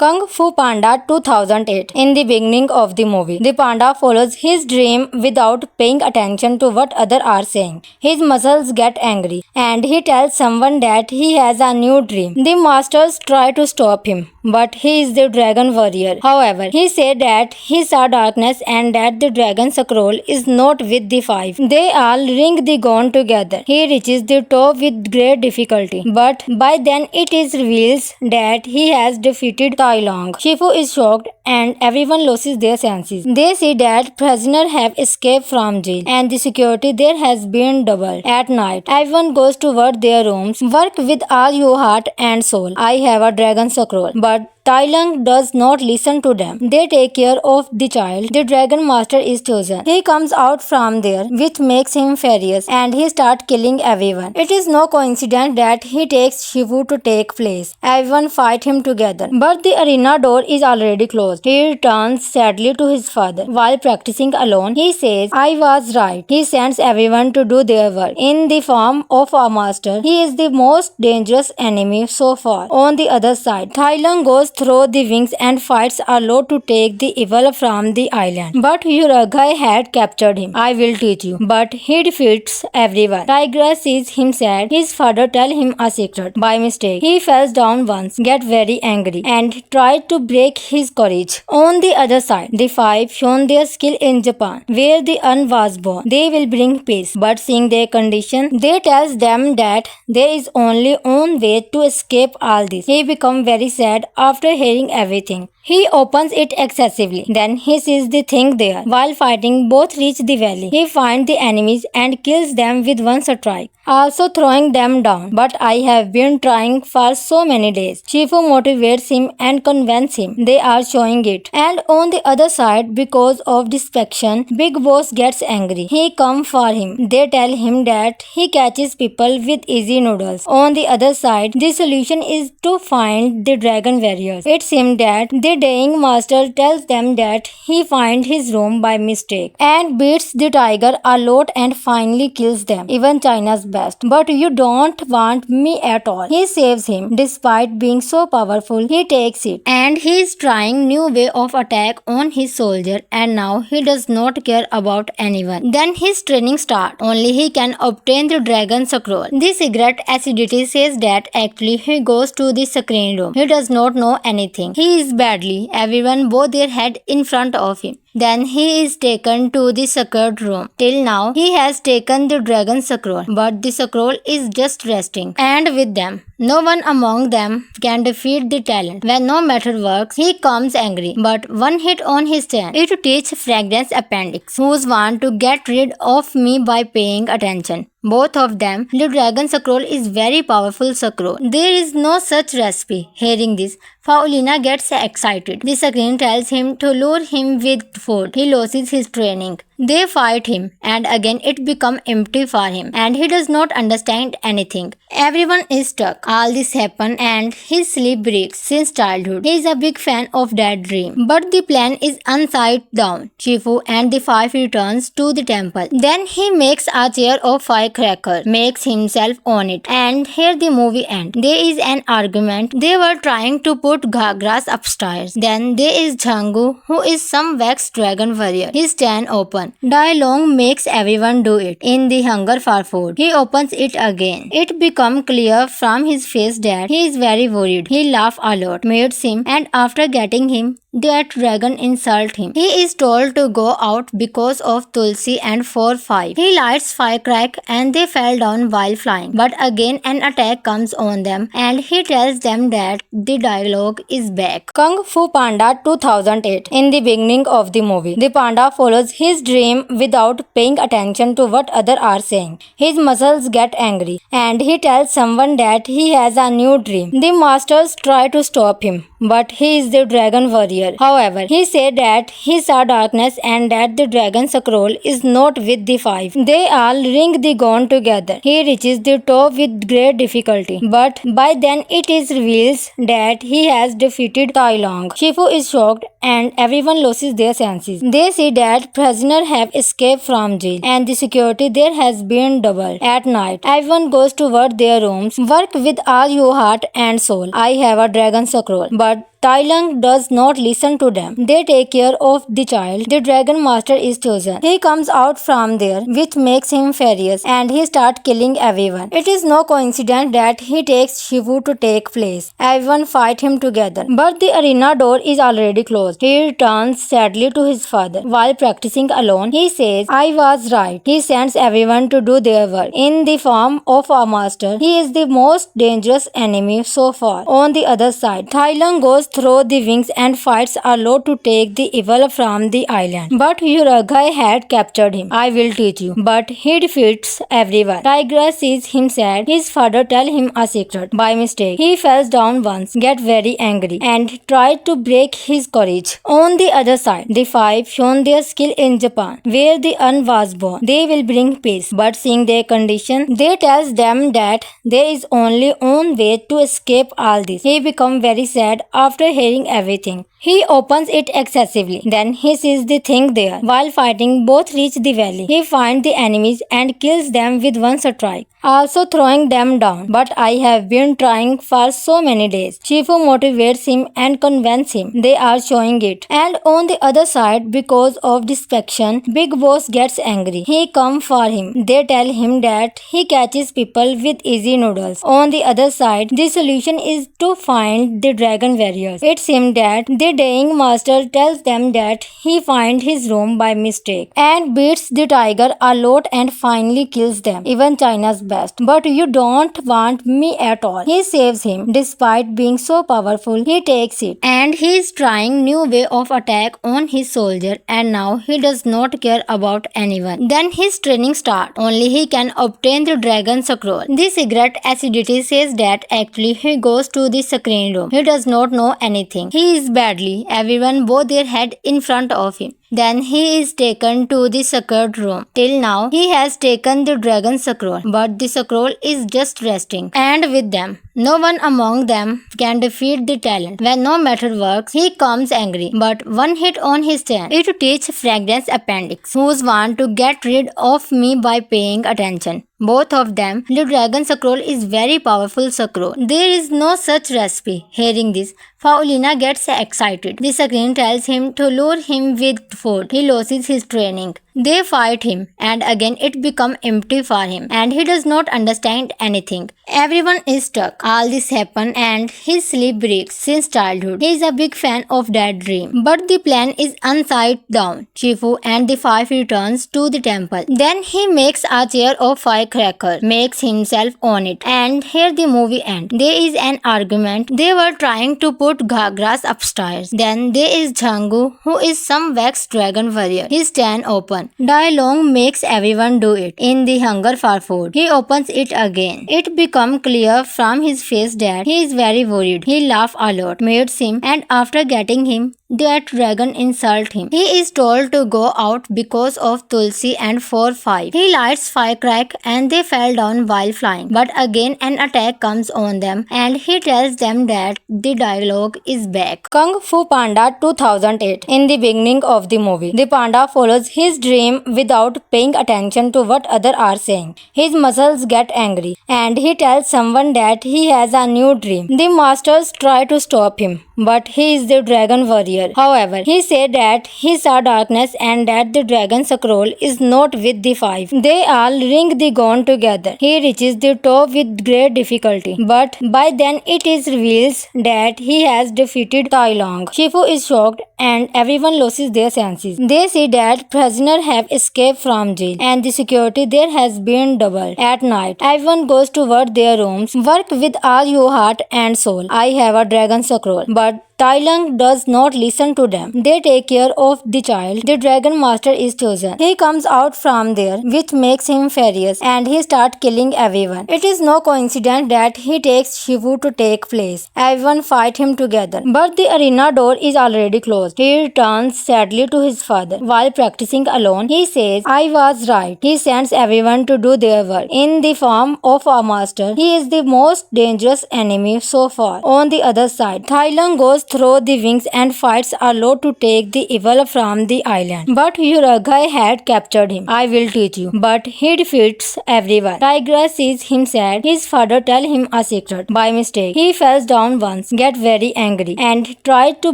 Kung Fu Panda 2008. In the beginning of the movie, the panda follows his dream without paying attention to what others are saying. His muscles get angry and he tells someone that he has a new dream. The masters try to stop him, but he is the dragon warrior. However, he said that he saw darkness and that the dragon scroll is not with the five. They all ring the gong together. He reaches the top with great difficulty, but by then it is revealed that he has defeated Tai Long. Shifu is shocked and everyone loses their senses. They see that prisoners have escaped from jail and the security there has been doubled. At night, everyone goes toward their rooms. Work with all your heart and soul. I have a dragon scroll, but Tai Lung does not listen to them. They take care of the child. The Dragon Master is chosen. He comes out from there, which makes him furious, and he starts killing everyone. It is no coincidence that he takes Shifu to take place. Everyone fight him together, but the arena door is already closed. He returns sadly to his father. While practicing alone, he says, "I was right." He sends everyone to do their work. In the form of a master, he is the most dangerous enemy so far. On the other side, Tai Lung goes through the wings and fights Arlo to take the evil from the island. But Uragai had captured him. "I will teach you." But he defeats everyone. Tiger sees him sad. His father tells him a secret. By mistake, he falls down once, gets very angry, and tries to break his courage. On the other side, the five shown their skill in Japan, where the Un was born. They will bring peace. But seeing their condition, they tells them that there is only one way to escape all this. He becomes very sad after hearing everything. He opens it excessively. Then he sees the thing there. While fighting, both reach the valley. He finds the enemies and kills them with one strike, also throwing them down. "But I have been trying for so many days." Shifu motivates him and convinces him. They are showing it. And on the other side, because of distraction, Big Boss gets angry. He comes for him. They tell him that he catches people with easy noodles. On the other side, the solution is to find the dragon warriors. It seems that the dying master tells them that he finds his room by mistake and beats the tiger a lot and finally kills them, even China's best. "But you don't want me at all." He saves him. Despite being so powerful, he takes it, and he is trying new way of attack on his soldier, and now he does not care about anyone. Then his training starts. Only he can obtain the dragon scroll. The cigarette acidity says that actually he goes to the screen room. He does not know anything. He is badly. Everyone bow their head in front of him. Then he is taken to the secret room. Till now, he has taken the dragon scroll, but the scroll is just resting. And with them, no one among them can defeat the talent. When no matter works, he comes angry. But one hit on his chin, it teaches Fragrance Appendix, who's want to get rid of me by paying attention. Both of them. The dragon scroll is very powerful scroll. There is no such recipe. Hearing this, Faulina gets excited. The screen tells him to lure him with food. He loses his training. They fight him, and again it becomes empty for him, and he does not understand anything. Everyone is stuck. All this happens, and his sleep breaks since childhood. He is a big fan of that dream. But the plan is upside down. Shifu and the five returns to the temple. Then he makes a chair of firecracker, makes himself on it, and here the movie ends. There is an argument. They were trying to put Grass upstairs. Then there is Zhangu, who is some wax dragon warrior. His stand open. Tai Lung makes everyone do it. In the hunger for food, he opens it again. It becomes clear from his face that he is very worried. He laughs a lot, meets him, and after getting him, that dragon insults him. He is told to go out because of Tulsi and 4-5. He lights firecrack and they fell down while flying. But again an attack comes on them and he tells them that the dialogue is back. Kung Fu Panda 2008. In the beginning of the movie, the panda follows his dream without paying attention to what others are saying. His muscles get angry and he tells someone that he has a new dream. The masters try to stop him, but he is the dragon warrior. However, he said that he saw darkness and that the dragon scroll is not with the five. They all ring the gong together. He reaches the top with great difficulty, but by then it is revealed that he has defeated Tai Long. Shifu is shocked and everyone loses their senses. They see that prisoners have escaped from jail and the security there has been doubled. At night, everyone goes toward their rooms. Work with all your heart and soul. I have a dragon scroll, but Tai Lung does not listen to them. They take care of the child. The Dragon Master is chosen. He comes out from there, which makes him furious, and he starts killing everyone. It is no coincidence that he takes Shifu to take place. Everyone fight him together, but the arena door is already closed. He returns sadly to his father. While practicing alone, he says, "I was right." He sends everyone to do their work. In the form of a master, he is the most dangerous enemy so far. On the other side, Tai Lung goes through the wings and fights Arlo to take the evil from the island. But Uragai had captured him. "I will teach you." But he defeats everyone. Tiger sees him sad. His father tells him a secret. By mistake, he falls down once, gets very angry, and tried to break his courage. On the other side, the five shown their skill in Japan, where the Un was born. They will bring peace, but seeing their condition, they tells them that there is only one way to escape all this. He becomes very sad after hearing everything. He opens it excessively. Then he sees the thing there. While fighting, both reach the valley. He finds the enemies and kills them with one strike, also throwing them down. "But I have been trying for so many days." Shifu motivates him and convinces him. They are showing it. And on the other side, because of distraction, Big Boss gets angry. He comes for him. They tell him that he catches people with easy noodles. On the other side, the solution is to find the dragon warriors. It seems that the dying master tells them that he finds his room by mistake and beats the tiger a lot and finally kills them. Even China's best. "But you don't want me at all." He saves him. Despite being so powerful, he takes it. And he is trying new way of attack on his soldier, and now he does not care about anyone. Then his training starts. Only he can obtain the dragon scroll. The cigarette acidity says that actually he goes to the screen room. He does not know anything. He is badly. Everyone bow their head in front of him. Then he is taken to the secret room. Till now, he has taken the dragon scroll, but the scroll is just resting. And with them, no one among them can defeat the talent. When no matter works, he comes angry. But one hit on his chin. It teach Fragrance Appendix, who's want to get rid of me by paying attention. Both of them. The dragon scroll is very powerful scroll. There is no such recipe. Hearing this, Paulina gets excited. The screen tells him to lure him with food. He loses his training. They fight him, and again it becomes empty for him, and he does not understand anything. Everyone is stuck. All this happens, and his sleep breaks since childhood. He is a big fan of that dream. But the plan is upside down. Shifu and the five returns to the temple. Then he makes a chair of firecracker, makes himself on it, and here the movie ends. There is an argument. They were trying to put Ghagras upstairs. Then there is Jhangu, who is some wax dragon warrior. His stand open. Dai Long makes everyone do it. In the hunger for food, he opens it again. It becomes clear from his face that he is very worried. He laughs a lot, meets him, and after getting him, that dragon insult him. He is told to go out because of Tulsi and 4-5. He lights firecrack and they fell down while flying. But again an attack comes on them and he tells them that the dialogue is back. Kung Fu Panda 2008. In the beginning of the movie, the panda follows his dream without paying attention to what others are saying. His muscles get angry and he tells someone that he has a new dream. The masters try to stop him, but he is the dragon warrior. However, he said that he saw darkness and that the dragon scroll is not with the five. They all ring the gong together. He reaches the top with great difficulty, but by then it is revealed that he has defeated Tai Lung. Shifu is shocked and everyone loses their senses. They see that prisoners have escaped from jail and the security there has been doubled. At night, everyone goes toward their rooms. Work with all your heart and soul. I have a dragon scroll, but Tai Lung does not listen to them. They take care of the child. The dragon master is chosen. He comes out from there, which makes him furious, and he starts killing everyone. It is no coincidence that he takes Shifu to take place. Everyone fight him together, but the arena door is already closed. He returns sadly to his father. While practicing alone, he says, "I was right." He sends everyone to do their work. In the form of a master, he is the most dangerous enemy so far. On the other side, Tai Lung goes goes through the wings and fights a lot to take the evil from the island. But Uragai had captured him. I will teach you. But he defeats everyone. Tigra sees him sad. His father tells him a secret. By mistake, he falls down once, get very angry, and tried to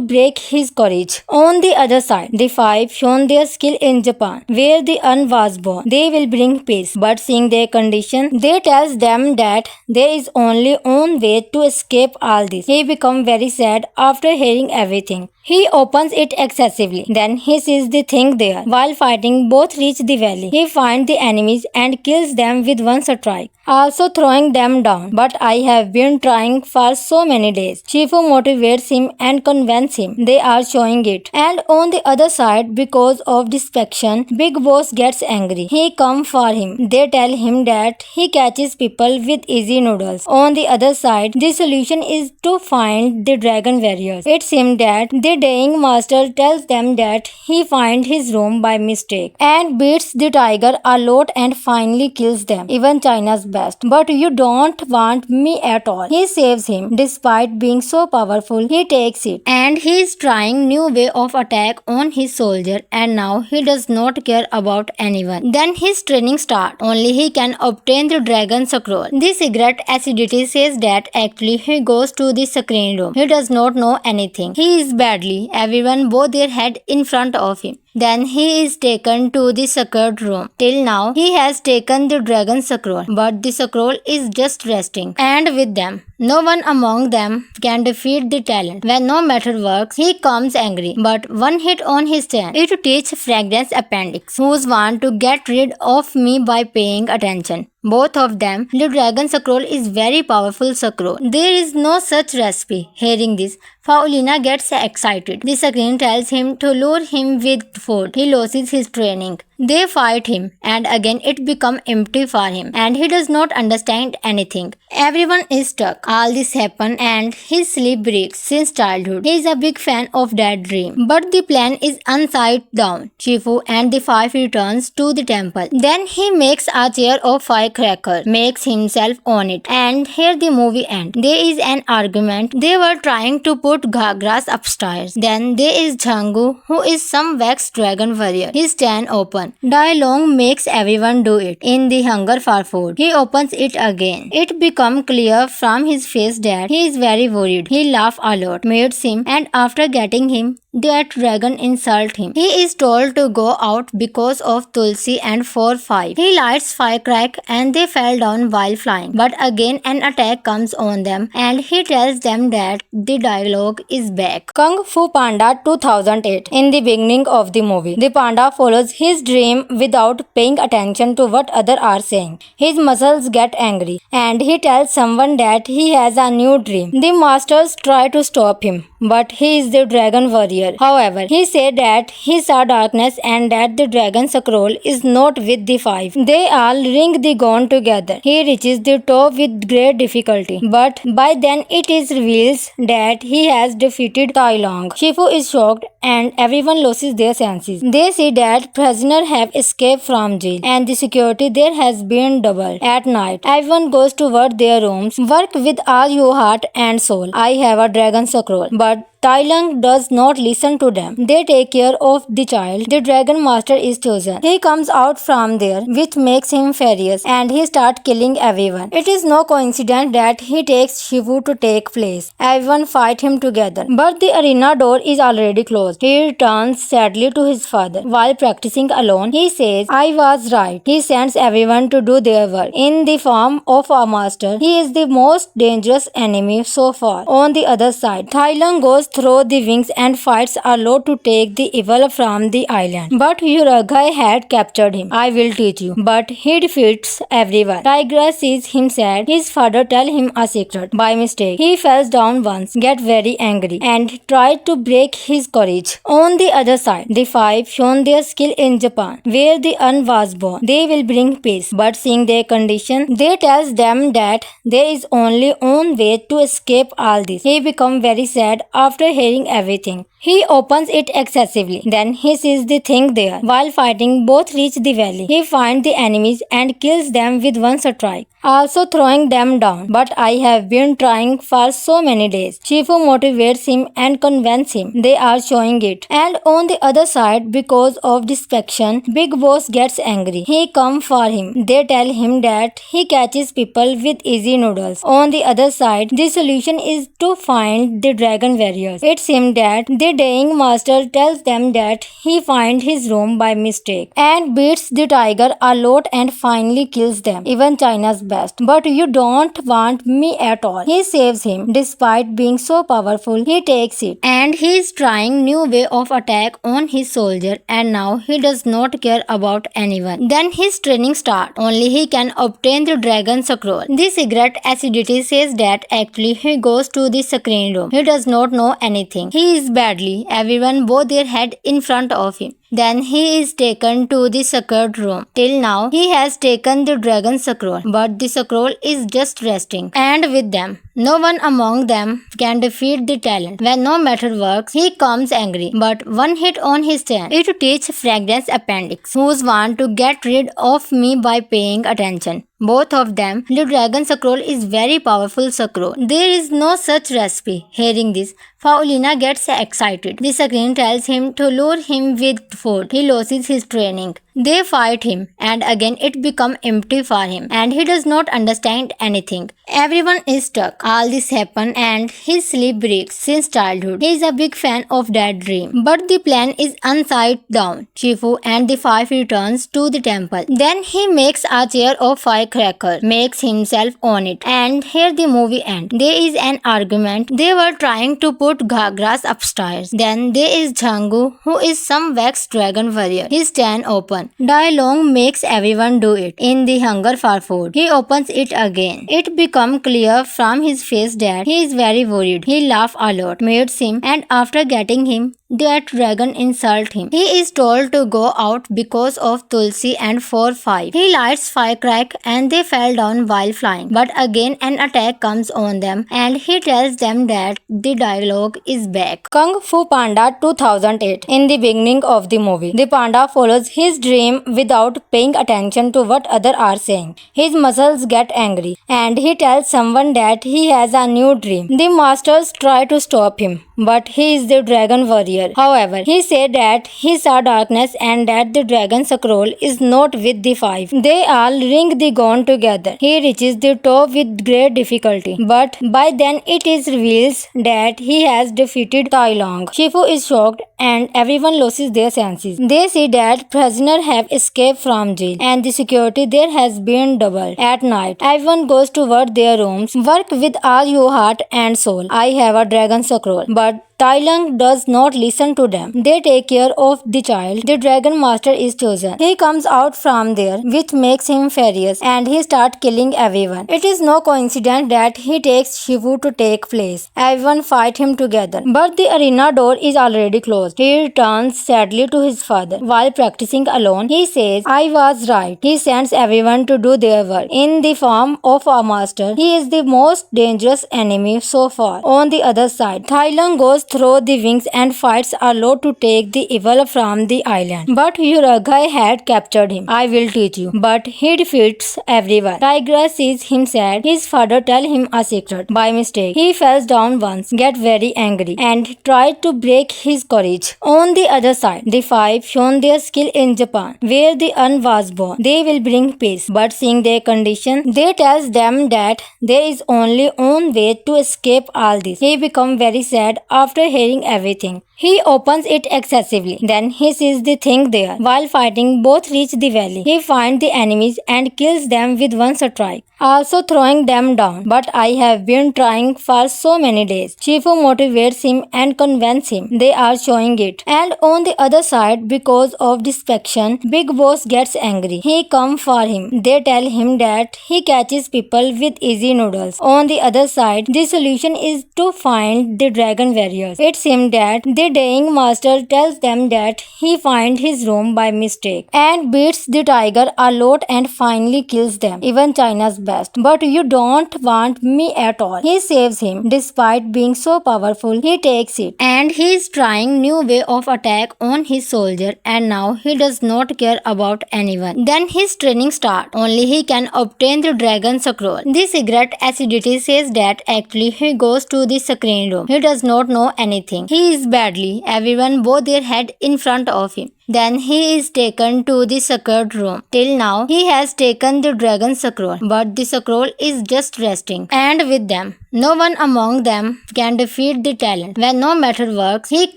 break his courage. On the other side, the five shown their skill in Japan, where the Un was born. They will bring peace. But seeing their condition, they tells them that there is only one way to escape all this. He becomes very sad after hearing everything. He opens it excessively. Then he sees the thing there. While fighting, both reach the valley. He finds the enemies and kills them with one strike, also throwing them down. But I have been trying for so many days. Shifu motivates him and convinces him. They are showing it. And on the other side, because of distraction, Big Boss gets angry. He comes for him. They tell him that he catches people with easy noodles. On the other side, the solution is to find the dragon warriors. It seems that the dying master tells them that he finds his room by mistake and beats the tiger a lot and finally kills them, even China's best. But you don't want me at all. He saves him. Despite being so powerful, he takes it. And he is trying new way of attack on his soldier, and now he does not care about anyone. Then his training starts. Only he can obtain the dragon scroll. The cigarette acidity says that actually he goes to the screen room. He does not know anything. He is badly. Everyone bow their head in front of him. Then he is taken to the secret room. Till now, he has taken the dragon scroll, but the scroll is just resting. And with them, no one among them can defeat the talent. When no matter works, he comes angry. But one hit on his chin, it teaches Fragrance Appendix, who's want to get rid of me by paying attention. Both of them, the dragon scroll is very powerful scroll. There is no such recipe. Hearing this, Faulina gets excited. The screen tells him to lure him with food. He loses his training. They fight him, and again it becomes empty for him, and he does not understand anything. Everyone is stuck. All this happens, and his sleep breaks since childhood. He is a big fan of that dream. But the plan is upside down. Shifu and the five returns to the temple. Then he makes a chair of firecracker, makes himself on it, and here the movie ends. There is an argument. They were trying to put grass upstairs. Then there is Jhangu, who is some wax dragon warrior. His stand open. Dai Long makes everyone do it in the hunger for food. He opens it again. It becomes clear from his face that he is very worried. He laughs a lot, meets him, and after getting him, that dragon insults him. He is told to go out because of Tulsi and 4-5. He lights firecrack and they fell down while flying. But again an attack comes on them and he tells them that the dialogue is back. Kung Fu Panda 2008. In the beginning of the movie, the panda follows his dream without paying attention to what others are saying. His muscles get angry and he tells someone that he has a new dream. The masters try to stop him, but he is the dragon warrior. However, he said that he saw darkness and that the dragon scroll is not with the five. They all ring the gong together. He reaches the top with great difficulty, but by then it is revealed that he has defeated Tai Long. Shifu is shocked and everyone loses their senses. They see that prisoners have escaped from jail and the security there has been doubled. At night, everyone goes toward their rooms. Work with all your heart and soul. I have a dragon scroll, but Tai Lung does not listen to them. They take care of the child. The dragon master is chosen. He comes out from there, which makes him furious, and he starts killing everyone. It is no coincidence that he takes Shifu to take place. Everyone fight him together, but the arena door is already closed. He returns sadly to his father. While practicing alone, he says, I was right. He sends everyone to do their work. In the form of a master, he is the most dangerous enemy so far. On the other side, Tai Lung goes through the wings and fights a lot to take the evil from the island. But Uragai had captured him. I will teach you. But he defeats everyone. Tigra sees him sad. His father tells him a secret. By mistake, he falls down once, get very angry, and tried to break his courage. On the other side, the five shown their skill in Japan, where the Un was born. They will bring peace. But seeing their condition, they tells them that there is only one way to escape all this. He becomes very sad after hearing everything. He opens it excessively. Then he sees the thing there. While fighting, both reach the valley. He finds the enemies and kills them with one strike, also throwing them down. But I have been trying for so many days. Shifu motivates him and convinces him. They are showing it. And on the other side, because of distraction, Big Boss gets angry. He comes for him. They tell him that he catches people with easy noodles. On the other side, the solution is to find the dragon warriors. It seems that the dying master tells them that he finds his room by mistake and beats the tiger a lot and finally kills them. Even China's best. But you don't want me at all. He saves him. Despite being so powerful, he takes it. And he is trying new way of attack on his soldier, and now he does not care about anyone. Then his training starts. Only he can obtain the dragon scroll. The cigarette acidity says that actually he goes to the screen room. He does not know anything. He is badly. Everyone bow their head in front of him. Then he is taken to the secret room. Till now, he has taken the dragon scroll, but the scroll is just resting. And with them, no one among them can defeat the talent. When no matter works, he comes angry. But one hit on his chin, it teaches Fragrance Appendix, who's want to get rid of me by paying attention. Both of them, the dragon scroll is very powerful scroll. There is no such recipe. Hearing this, Paulina gets excited. The screen tells him to lure him with food. He loses his training. They fight him, and again it becomes empty for him, and he does not understand anything. Everyone is stuck. All this happens, and his sleep breaks since childhood. He is a big fan of that dream. But the plan is upside down. Shifu and the five returns to the temple. Then he makes a chair of firecracker, makes himself on it, and here the movie ends. There is an argument. They were trying to put Ghagras upstairs. Then there is Jhangu, who is some wax dragon warrior. His stand open. Dai Long makes everyone do it. In the hunger for food, he opens it again. It becomes clear from his face that he is very worried. He laughs a lot, meets him, and after getting him, that dragon insults him. He is told to go out because of Tulsi and 4-5. He lights firecrack and they fell down while flying. But again an attack comes on them and he tells them that the dialogue is back. Kung Fu Panda 2008. In the beginning of the movie, the panda follows his dream without paying attention to what others are saying. His muscles get angry and he tells someone that he has a new dream. The masters try to stop him, but he is the dragon warrior. However, he said that he saw darkness and that the dragon scroll is not with the five. They all ring the gong together. He reaches the top with great difficulty, but by then it is revealed that he has defeated Tai Long. Shifu is shocked and everyone loses their senses. They see that prisoners have escaped from jail and the security there has been doubled. At night, everyone goes toward their rooms. Work with all your heart and soul. I have a dragon scroll, but Tai Long does not listen to them. They take care of the child. The dragon master is chosen. He comes out from there, which makes him furious, and he starts killing everyone. It is no coincidence that he takes Shifu to take place. Everyone fight him together, but the arena door is already closed. He returns sadly to his father. While practicing alone, he says, I was right. He sends everyone to do their work. In the form of a master, he is the most dangerous enemy so far. On the other side, Tai Long goes through the wings and fights a lot to take the evil from the island. But Uragai had captured him. I will teach you. But he defeats everyone. Tiger sees him sad. His father tells him a secret. By mistake, he falls down once, get very angry, and tried to break his courage. On the other side, the five shown their skill in Japan, where the Un was born. They will bring peace. But seeing their condition, they tells them that there is only one way to escape all this. He becomes very sad after hearing everything. He opens it excessively. Then he sees the thing there. While fighting, both reach the valley. He finds the enemies and kills them with one strike, also throwing them down. But I have been trying for so many days. Shifu motivates him and convinces him. They are showing it. And on the other side, because of distraction, Big Boss gets angry. He comes for him. They tell him that he catches people with easy noodles. On the other side, the solution is to find the dragon warriors. It seems that the dying master tells them that he finds his room by mistake and beats the tiger a lot and finally kills them. Even China's best, but you don't want me at all. He saves him. Despite being so powerful, he takes it. And he is trying new way of attack on his soldier, and now he does not care about anyone. Then his training starts. Only he can obtain the dragon scroll. The cigarette acidity says that actually he goes to the screen room. He does not know anything. He is badly. Everyone bow their head in front of him. Then he is taken to the secret room. Till now, he has taken the dragon scroll, but the scroll is just resting. And with them, no one among them can defeat the talent. When no matter works, he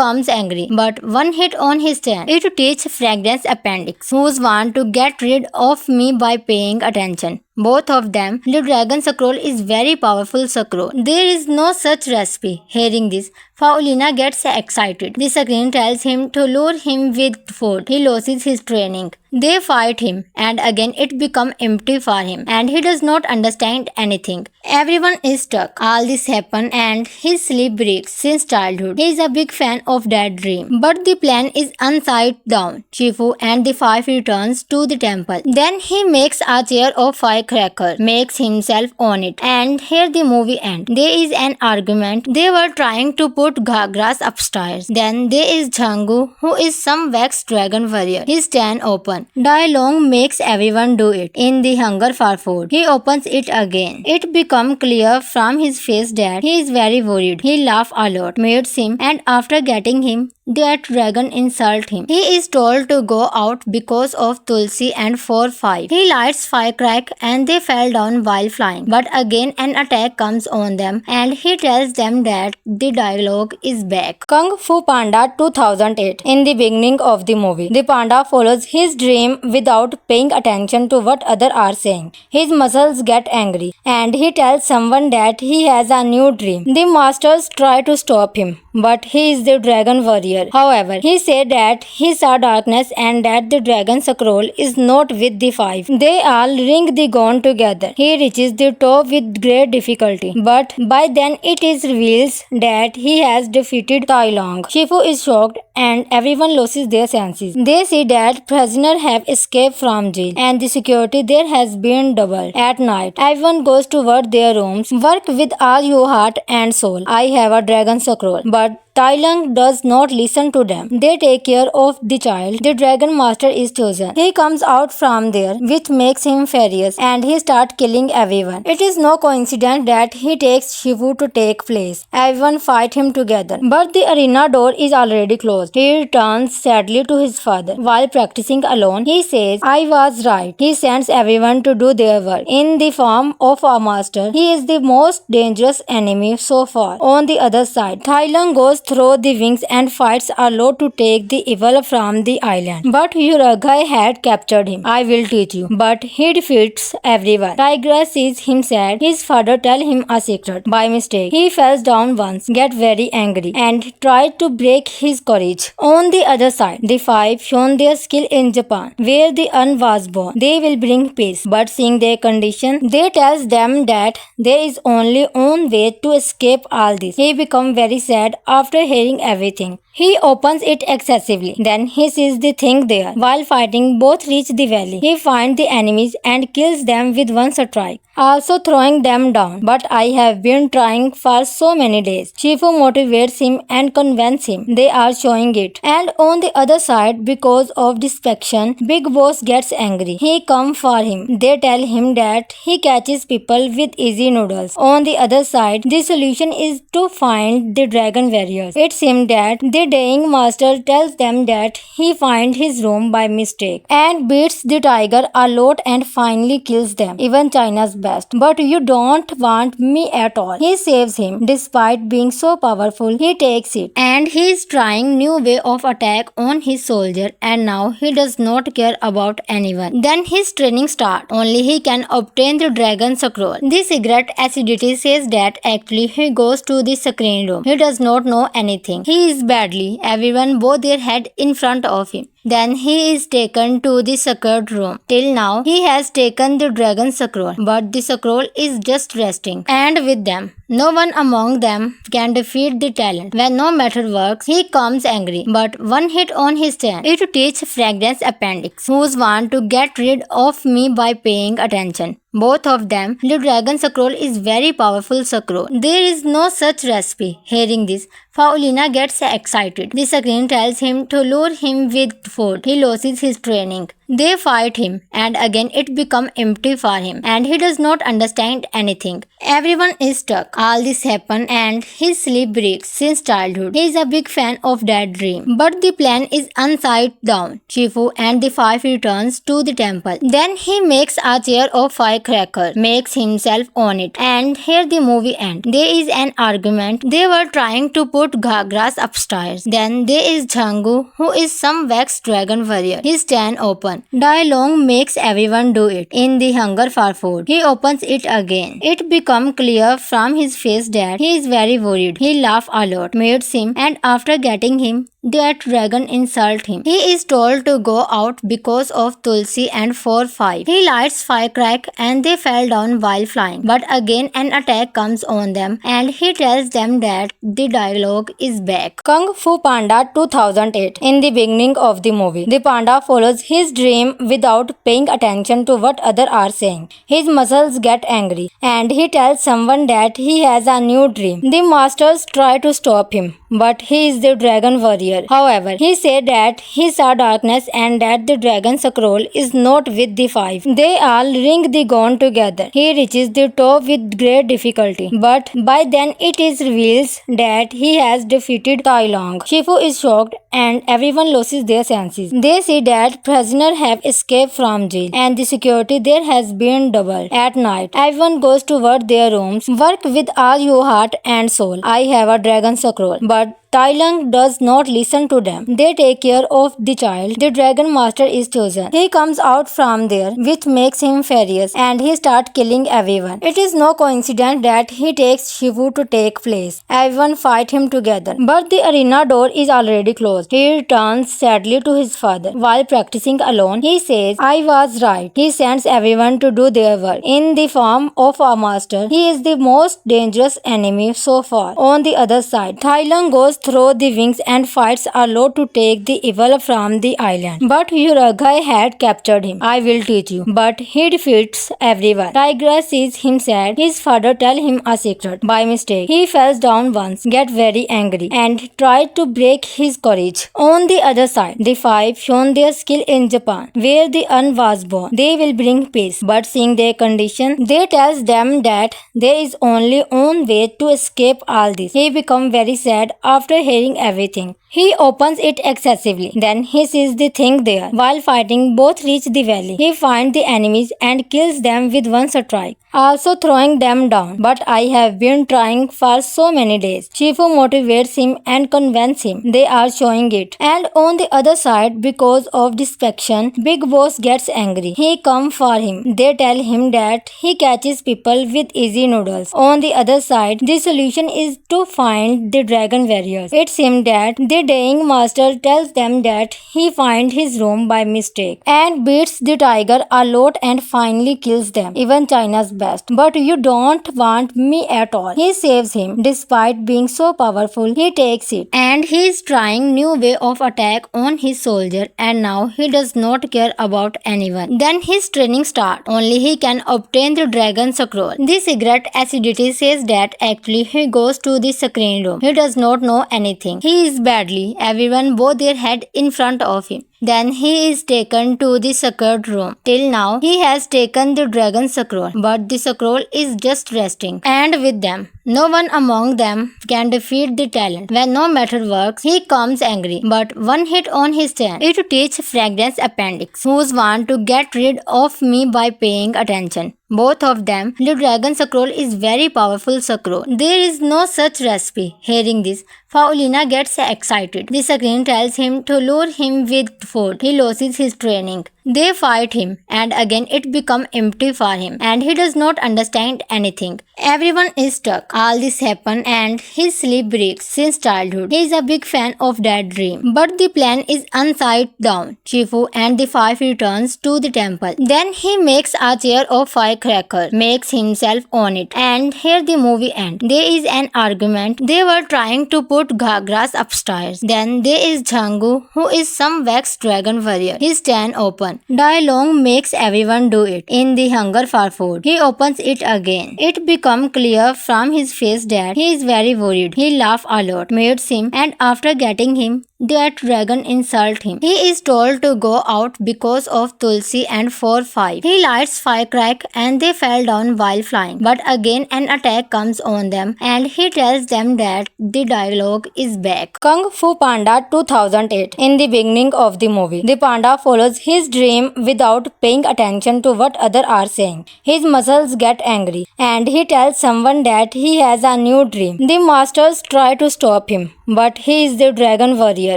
comes angry. But one hit on his chin, it teaches Fragrance Appendix, who's want to get rid of me by paying attention. Both of them, the dragon scroll is very powerful scroll. There is no such recipe. Hearing this, Paulina gets excited. The screen tells him to lure him with food. He loses his training. They fight him, and again it becomes empty for him, and he does not understand anything. Everyone is stuck. All this happened, and his sleep breaks since childhood. He is a big fan of that dream. But the plan is upside down. Shifu and the five returns to the temple. Then he makes a chair of firecracker, makes himself on it, and here the movie ends. There is an argument. They were trying to put Ghagras upstairs. Then there is Jhangu, who is some wax dragon warrior. His stand open. Dai Long makes everyone do it. In the hunger for food, he opens it again. It becomes clear from his face that he is very worried. He laughs a lot, meets him, and after getting him, that dragon insult him. He is told to go out because of Tulsi and 4-5. He lights firecrack and they fell down while flying. But again an attack comes on them and he tells them that the dialogue is back. Kung Fu Panda 2008. In the beginning of the movie, the panda follows his dream without paying attention to what others are saying. His muscles get angry and he tells someone that he has a new dream. The masters try to stop him, but he is the dragon warrior. However, he said that he saw darkness and that the dragon scroll is not with the five. They all ring the gong together. He reaches the top with great difficulty, but by then it is revealed that he has defeated Tai Long. Shifu is shocked and everyone loses their senses. They see that prisoners have escaped from jail and the security there has been doubled. At night, everyone goes toward their rooms. Work with all your heart and soul. I have a dragon scroll, but Tai Lung does not listen to them. They take care of the child. The dragon master is chosen. He comes out from there, which makes him furious, and he starts killing everyone. It is no coincidence that he takes Shifu to take place. Everyone fight him together, but the arena door is already closed. He returns sadly to his father. While practicing alone, he says, I was right. He sends everyone to do their work. In the form of a master, he is the most dangerous enemy so far. On the other side, Tai Lung goes through the wings and fights a lot to take the evil from the island. But Uragai had captured him. I will teach you. But he defeats everyone. Tigress sees him sad. His father tells him a secret. By mistake, he falls down once, gets very angry, and tried to break his courage. On the other side, the five shown their skill in Japan, where the Un was born. They will bring peace. But seeing their condition, they tells them that there is only one way to escape all this. He becomes very sad after hearing everything. He opens it excessively. Then he sees the thing there. While fighting, both reach the valley. He finds the enemies and kills them with one strike, also throwing them down. But I have been trying for so many days. Shifu motivates him and convinces him. They are showing it. And on the other side, because of distraction, Big Boss gets angry. He comes for him. They tell him that he catches people with easy noodles. On the other side, the solution is to find the dragon warriors. It seems that the dying master tells them that he finds his room by mistake and beats the tiger a lot and finally kills them, even China's best. But you don't want me at all. He saves him. Despite being so powerful, he takes it. And he is trying new way of attack on his soldier, and now he does not care about anyone. Then his training starts. Only he can obtain the dragon scroll. The cigarette acidity says that actually he goes to the screen room. He does not know anything. He is badly. Everyone bow their head in front of him. Then he is taken to the sacred room. Till now, he has taken the dragon scroll, but the scroll is just resting. And with them, no one among them can defeat the talent. When no matter works, he comes angry. But one hit on his hand, it teaches Fragrance Appendix, who's want to get rid of me by paying attention. Both of them, the dragon scroll is very powerful scroll. There is no such recipe. Hearing this, Paulina gets excited. The screen tells him to lure him with food. He loses his training. They fight him and again it becomes empty for him and he does not understand anything. Everyone is stuck. All this happens and his sleep breaks since childhood. He is a big fan of that dream. But the plan is upside down. Shifu and the five returns to the temple. Then he makes a chair of firecracker, makes himself on it, and here the movie ends. There is an argument. They were trying to put grass upstairs. Then there is Jhangu, who is some wax dragon warrior. His stand open. Dai Long makes everyone do it. In the hunger for food, he opens it again. It becomes clear from his face that he is very worried. He laughs a lot, meets him, and after getting him, that dragon insults him. He is told to go out because of Tulsi and 4-5. He lights firecrack and they fell down while flying. But again an attack comes on them and he tells them that the dialogue is back. Kung Fu Panda 2008. In the beginning of the movie, the panda follows his dream without paying attention to what others are saying. His muscles get angry and he tells someone that he has a new dream. The masters try to stop him, but he is the dragon warrior. However, he said that he saw darkness and that the dragon scroll is not with the five. They all ring the gong together. He reaches the top with great difficulty, but by then it is revealed that he has defeated Tai Long. Shifu is shocked and everyone loses their senses. They see that prisoners have escaped from jail and the security there has been doubled. At night, everyone goes toward their rooms. Work with all your heart and soul. I have a dragon scroll, but Tai Lung does not listen to them. They take care of the child. The dragon master is chosen. He comes out from there, which makes him furious, and he starts killing everyone. It is no coincidence that he takes Shifu to take place. Everyone fight him together, but the arena door is already closed. He returns sadly to his father. While practicing alone, he says, I was right. He sends everyone to do their work. In the form of a master, he is the most dangerous enemy so far. On the other side, Tai Lung goes through the wings and fights a lot to take the evil from the island. But Uragai had captured him. I will teach you. But he defeats everyone. Tiger sees him sad. His father tells him a secret. By mistake, he falls down once, gets very angry, and tried to break his courage. On the other side, the five shown their skill in Japan, where the Un was born. They will bring peace. But seeing their condition, they tells them that there is only one way to escape all this. He becomes very sad after hearing everything. He opens it excessively. Then he sees the thing there. While fighting, both reach the valley. He finds the enemies and kills them with one strike, also throwing them down. But I have been trying for so many days. Shifu motivates him and convinces him. They are showing it. And on the other side, because of distraction, Big Boss gets angry. He comes for him. They tell him that he catches people with easy noodles. On the other side, the solution is to find the dragon warriors. It seems that the dying master tells them that he finds his room by mistake and beats the tiger a lot and finally kills them, even China's best. But you don't want me at all. He saves him. Despite being so powerful, he takes it. And he is trying new way of attack on his soldier and now he does not care about anyone. Then his training starts. Only he can obtain the dragon scroll. The cigarette acidity says that actually he goes to the screen room. He does not know anything. He is badly. Everyone bow their head in front of him. Then he is taken to the sacred room. Till now, he has taken the dragon scroll, but the scroll is just resting. And with them, no one among them can defeat the talent. When no matter works, he comes angry. But one hit on his hand, it teaches Fragrance Appendix, who's want to get rid of me by paying attention. Both of them, the dragon scroll is very powerful scroll. There is no such recipe. Hearing this, Paulina gets excited. The screen tells him to lure him with food. He loses his training. They fight him, and again it becomes empty for him, and he does not understand anything. Everyone is stuck. All this happened, and his sleep breaks since childhood. He is a big fan of that dream. But the plan is upside down. Shifu and the five returns to the temple. Then he makes a chair of firecracker, makes himself on it, and here the movie ends. There is an argument. They were trying to put Ghagras upstairs. Then there is Jhangu, who is some wax dragon warrior. His stand open. Dai Long makes everyone do it. In the hunger for food, he opens it again. It becomes clear from his face that he is very worried. He laughs a lot, meets him, and after getting him, that dragon insults him. He is told to go out because of Tulsi and 4-5. He lights firecrack and they fell down while flying. But again an attack comes on them and he tells them that the dialogue is back. Kung Fu Panda 2008. In the beginning of the movie, the panda follows his dream without paying attention to what others are saying. His muscles get angry and he tells someone that he has a new dream. The masters try to stop him, but he is the dragon warrior.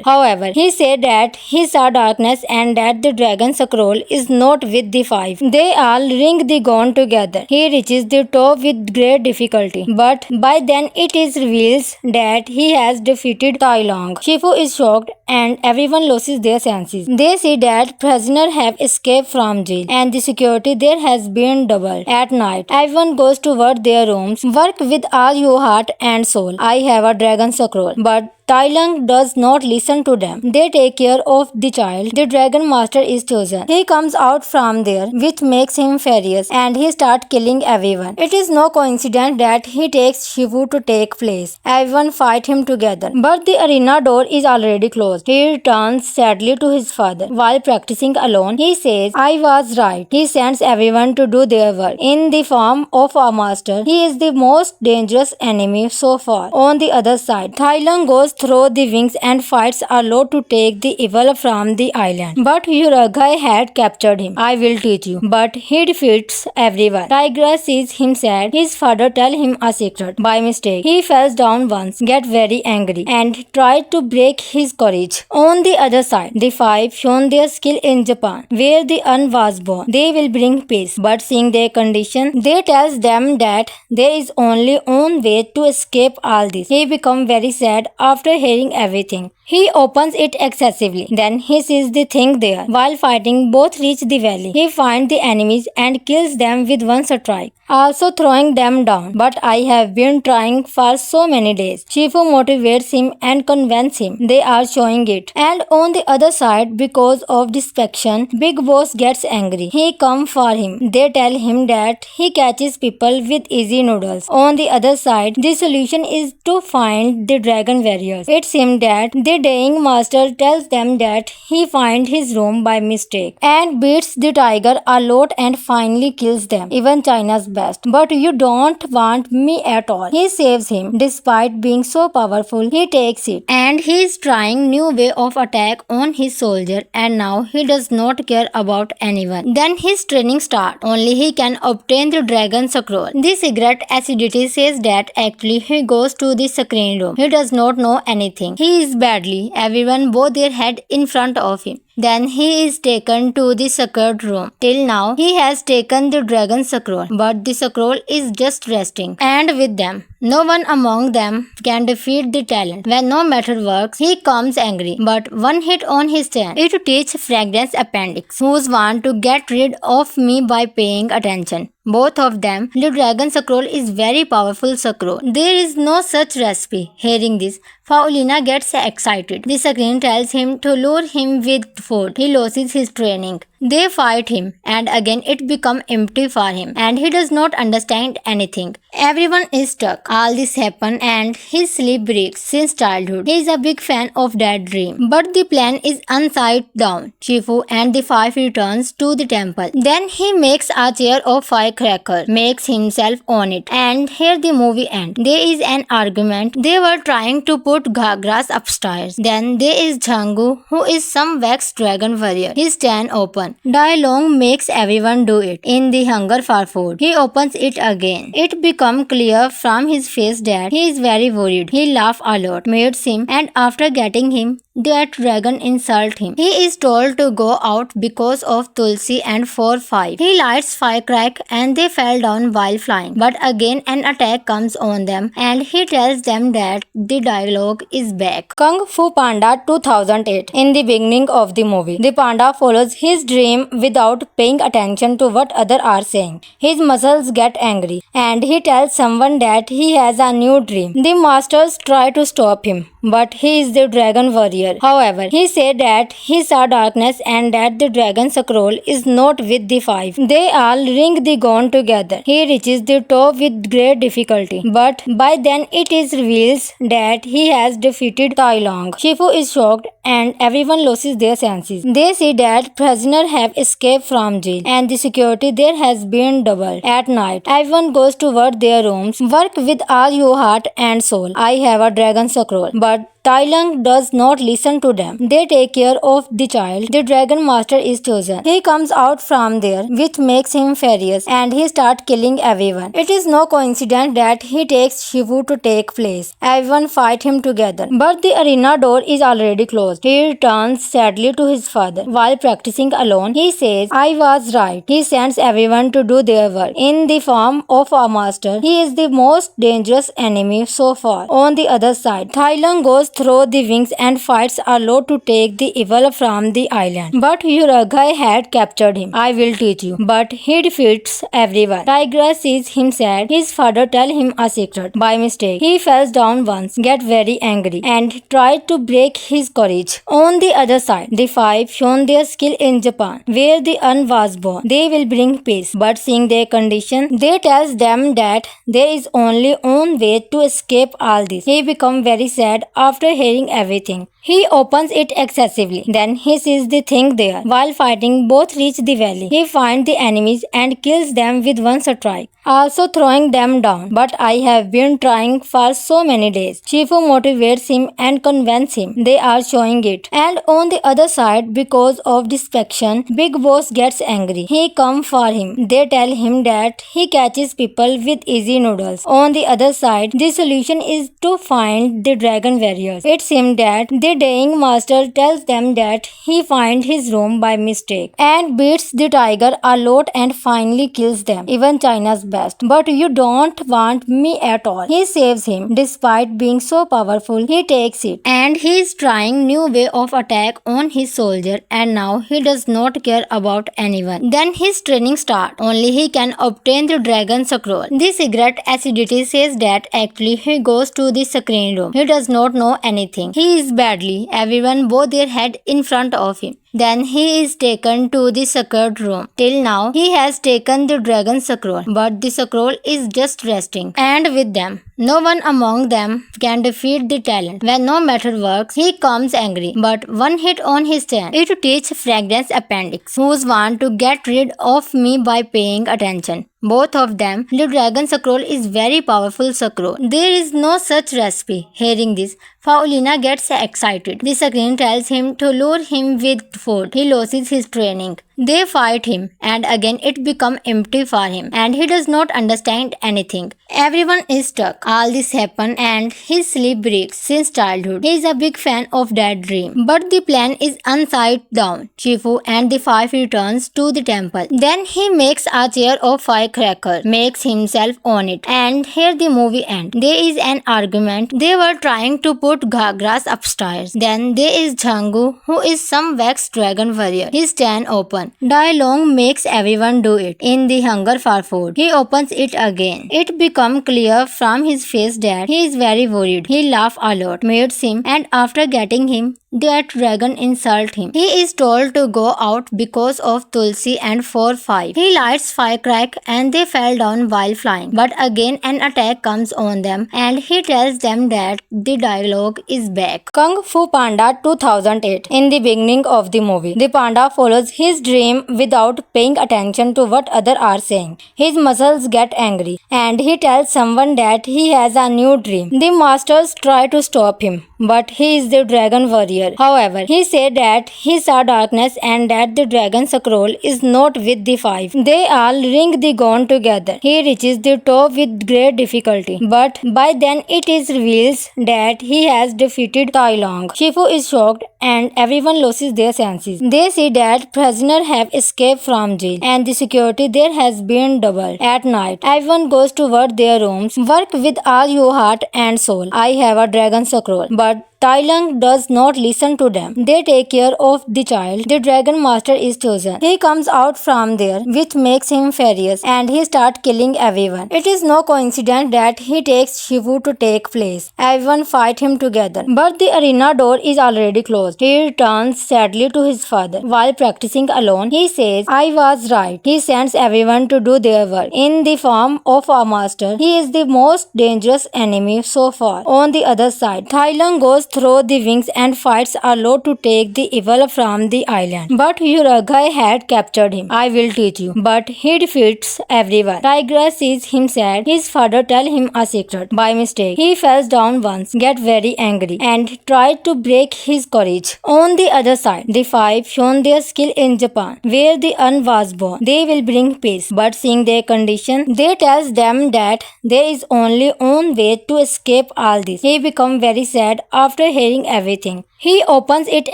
However, he said that he saw darkness and that the dragon scroll is not with the five. They all ring the gong together. He reaches the top with great difficulty, but by then it is revealed that he has defeated Tai Long. Shifu is shocked and everyone loses their senses. They see that prisoners have escaped from jail and the security there has been doubled. At night, everyone goes toward their rooms. Work with all your heart and soul. I have a dragon scroll, but Tai Lung does not listen to them. They take care of the child. The dragon master is chosen. He comes out from there, which makes him furious, and he starts killing everyone. It is no coincidence that he takes Shifu to take place. Everyone fight him together, but the arena door is already closed. He returns sadly to his father. While practicing alone, he says, I was right. He sends everyone to do their work. In the form of a master, he is the most dangerous enemy so far. On the other side, Tai Lung goes through the wings and fights a lot to take the evil from the island. But Uragai had captured him. I will teach you. But he defeats everyone. Tiger sees him sad. His father tells him a secret. By mistake, he falls down once, get very angry, and tried to break his courage. On the other side, the five shown their skill in Japan, where the Un was born. They will bring peace. But seeing their condition, they tells them that there is only one way to escape all this. He becomes very sad after hearing everything. He opens it excessively. Then he sees the thing there. While fighting, both reach the valley. He finds the enemies and kills them with one strike, also throwing them down. But I have been trying for so many days. Shifu motivates him and convinces him. They are showing it. And on the other side, because of distraction, Big Boss gets angry. He comes for him. They tell him that he catches people with easy noodles. On the other side, the solution is to find the dragon warriors. It seems that the dying master tells them that he finds his room by mistake and beats the tiger a lot and finally kills them, even China's best. But you don't want me at all. He saves him. Despite being so powerful, he takes it. And he is trying new way of attack on his soldier and now he does not care about anyone. Then his training starts. Only he can obtain the dragon scroll. The cigarette acidity says that actually he goes to the screen room. He does not know anything. He is badly. Everyone bow their head in front of him. Then he is taken to the sacred room. Till now, he has taken the dragon scroll, but the scroll is just resting. And with them, no one among them can defeat the talent. When no matter works, he comes angry. But one hit on his chin. It teaches Fragrance Appendix, who's want to get rid of me by paying attention. Both of them, the dragon scroll is very powerful scroll. There is no such recipe. Hearing this, Paulina gets excited. The screen tells him to lure him with food. He loses his training. They fight him and again it becomes empty for him and he does not understand anything. Everyone is stuck. All this happened and his sleep breaks since childhood. He is a big fan of that dream. But the plan is upside down. Shifu and the five returns to the temple. Then he makes a chair of firecracker, makes himself on it, and here the movie ends. There is an argument. They were trying to put Ghagras upstairs. Then there is Jhangu, who is some wax dragon warrior. His stand open. Dai Long makes everyone do it. In the hunger for food, he opens it again. It becomes clear from his his face that he is very worried. He laughs a lot, meets him, and after getting him, that dragon insult him. He is told to go out because of Tulsi and 4-5. He lights firecrack and they fell down while flying. But again an attack comes on them and he tells them that the dialogue is back. Kung Fu Panda 2008. In the beginning of the movie, the panda follows his dream without paying attention to what others are saying. His muscles get angry and he tells someone that he has a new dream. The masters try to stop him, but he is the dragon warrior. However, he said that he saw darkness and that the dragon scroll is not with the 5. They all ring the gong together. He reaches the top with great difficulty, but by then it is revealed that he has defeated Tai Long. Shifu is shocked and everyone loses their senses. They see that prisoners have escaped from jail and the security there has been doubled. At night, everyone goes toward their rooms. Work with all your heart and soul. I have a dragon scroll, but Tai Lung does not listen to them. They take care of the child. The Dragon Master is chosen. He comes out from there, which makes him furious, and he starts killing everyone. It is no coincidence that he takes Shifu to take place. Everyone fight him together, but the arena door is already closed. He returns sadly to his father. While practicing alone, he says, "I was right." He sends everyone to do their work. In the form of a master, he is the most dangerous enemy so far. On the other side, Tai Lung goes through the wings and fights a lot to take the evil from the island. But Uragai had captured him. "I will teach you." But he defeats everyone. Tiger sees him sad. His father tells him a secret. By mistake, he falls down once, gets very angry, and tries to break his courage. On the other side, the 5 shown their skill in Japan, where the Un was born. They will bring peace. But seeing their condition, they tells them that there is only one way to escape all this. He becomes very sad after hearing everything. He opens it excessively. Then he sees the thing there. While fighting, both reach the valley. He finds the enemies and kills them with one strike, also throwing them down. "But I have been trying for so many days." Shifu motivates him and convinces him. They are showing it. And on the other side, because of distraction, Big Boss gets angry. He comes for him. They tell him that he catches people with easy noodles. On the other side, the solution is to find the dragon warriors. It seems that the dying master tells them that he finds his room by mistake and beats the tiger a lot and finally kills them, even China's best. "But you don't want me at all." He saves him. Despite being so powerful, he takes it and he is trying new way of attack on his soldier, and now he does not care about anyone. Then his training starts. Only he can obtain the dragon scroll. The cigarette acidity says that actually he goes to the screen room. He does not know anything. He is badly. Everyone bow their head in front of him. Then he is taken to the secret room. Till now, he has taken the dragon scroll, but the scroll is just resting. And with them, no one among them can defeat the talent. When no matter works, he comes angry. But one hit on his chin, it teaches Fragrance Appendix, who's want to get rid of me by paying attention. Both of them, the dragon scroll is very powerful scroll. There is no such recipe. Hearing this, Faulina gets excited. The screen tells him to lure him with food. He loses his training. They fight him and again it becomes empty for him and he does not understand anything. Everyone is stuck. All this happens and his sleep breaks since childhood. He is a big fan of that dream. But the plan is upside down. Shifu and the 5 returns to the temple. Then he makes a chair of firecracker, makes himself on it, and here the movie ends. There is an argument. They were trying to put grass upstairs. Then there is Zhangu, who is some wax dragon warrior. His stand open. Dai Long makes everyone do it in the hunger for food. He opens it again. It becomes clear from his face that he is very worried. He laughs a lot, meets him, and after getting him, that dragon insult him. He is told to go out because of Tulsi and 4-5. He lights firecrack and they fell down while flying. But again an attack comes on them and he tells them that the dialogue is back. Kung Fu Panda 2008. In the beginning of the movie, the panda follows his dream without paying attention to what others are saying. His muscles get angry and he tells someone that he has a new dream. The masters try to stop him, but he is the dragon warrior. warrior. However, he said that he saw darkness and that the dragon scroll is not with the five. They all ring the gong together. He reaches the top with great difficulty, but by then it is reveals that he has defeated Tai Long. Shifu is shocked and everyone loses their senses. They see that prisoners have escaped from jail and the security there has been doubled. At night, everyone goes toward their rooms. Work with all your heart and soul. I have a dragon scroll, but Tai Lung does not listen to them. They take care of the child. The Dragon Master is chosen. He comes out from there, which makes him furious, and he starts killing everyone. It is no coincidence that he takes Shifu to take place. Everyone fight him together, but the arena door is already closed. He returns sadly to his father. While practicing alone, he says, "I was right." He sends everyone to do their work in the form of a master. He is the most dangerous enemy so far. On the other side, Tai Lung goes through the wings and fights Arlo to take the evil from the island. But Uragai had captured him. "I will teach you." But he defeats everyone. Tiger sees him sad. His father tells him a secret. By mistake, he falls down once, gets very angry, and tried to break his courage. On the other side, the five shown their skill in Japan, where the Un was born. They will bring peace. But seeing their condition, they tells them that there is only one way to escape all this. He becomes very sad after hearing everything. He opens it